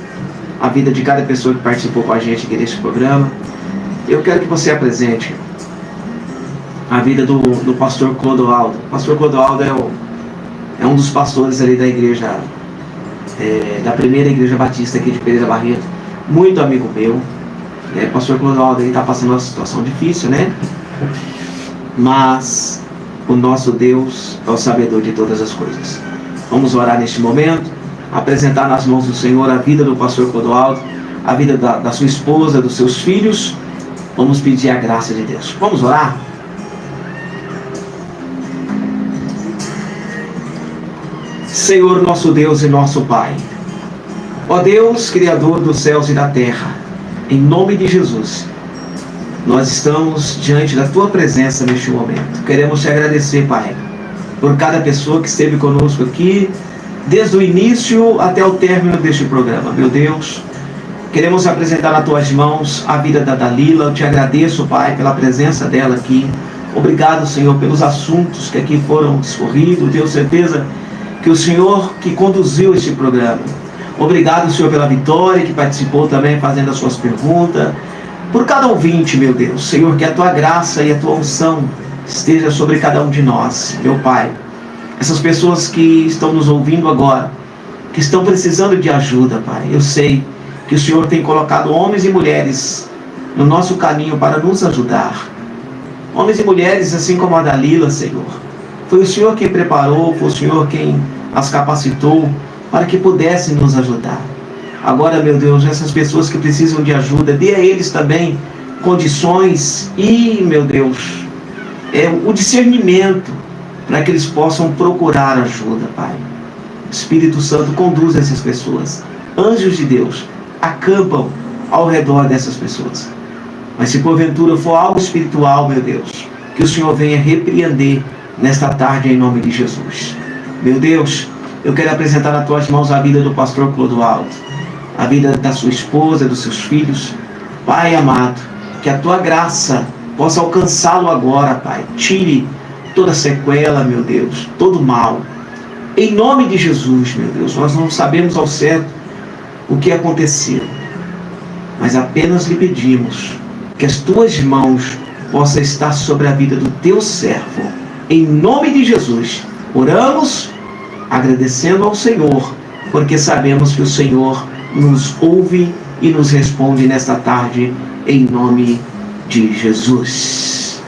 a vida de cada pessoa que participou com a gente aqui neste programa. Eu quero que você apresente a vida do pastor Clodoaldo. O pastor Clodoaldo é um dos pastores ali da igreja, da primeira igreja batista aqui de Pereira Barreto, muito amigo meu. O pastor Clodoaldo está passando uma situação difícil, né? Mas o nosso Deus é o sabedor de todas as coisas. Vamos orar neste momento, apresentar nas mãos do Senhor a vida do pastor Clodoaldo, a vida da sua esposa, dos seus filhos. Vamos pedir a graça de Deus. Vamos orar? Senhor, nosso Deus e nosso Pai, ó Deus, Criador dos céus e da terra, em nome de Jesus, nós estamos diante da Tua presença neste momento. Queremos Te agradecer, Pai, por cada pessoa que esteve conosco aqui, desde o início até o término deste programa. Meu Deus, queremos apresentar nas Tuas mãos a vida da Dalila. Eu Te agradeço, Pai, pela presença dela aqui. Obrigado, Senhor, pelos assuntos que aqui foram discorridos. Tenho certeza que o Senhor que conduziu este programa. Obrigado, Senhor, pela Vitória, que participou também fazendo as suas perguntas. Por cada ouvinte, meu Deus, Senhor, que a Tua graça e a Tua unção esteja sobre cada um de nós, meu Pai. Essas pessoas que estão nos ouvindo agora, que estão precisando de ajuda, Pai. Eu sei que o Senhor tem colocado homens e mulheres no nosso caminho para nos ajudar. Homens e mulheres assim como a Dalila, Senhor. Foi o Senhor quem preparou, foi o Senhor quem as capacitou para que pudessem nos ajudar. Agora, meu Deus, essas pessoas que precisam de ajuda, dê a eles também condições e, meu Deus, o discernimento para que eles possam procurar ajuda, Pai. O Espírito Santo conduz essas pessoas. Anjos de Deus acampam ao redor dessas pessoas. Mas se porventura for algo espiritual, meu Deus, que o Senhor venha repreender nesta tarde em nome de Jesus. Meu Deus, eu quero apresentar nas Tuas mãos a vida do pastor Clodoaldo, a vida da sua esposa, dos seus filhos. Pai amado, que a Tua graça possa alcançá-lo agora, Pai. Tire toda sequela, meu Deus, todo mal. Em nome de Jesus, meu Deus, nós não sabemos ao certo o que aconteceu, mas apenas lhe pedimos que as Tuas mãos possam estar sobre a vida do Teu servo, Em nome de Jesus, oramos agradecendo ao Senhor, porque sabemos que o Senhor nos ouve e nos responde nesta tarde, em nome de Jesus.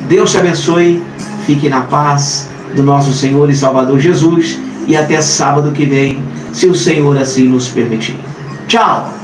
Deus te abençoe, fique na paz do nosso Senhor e Salvador Jesus, e até sábado que vem, se o Senhor assim nos permitir. Tchau!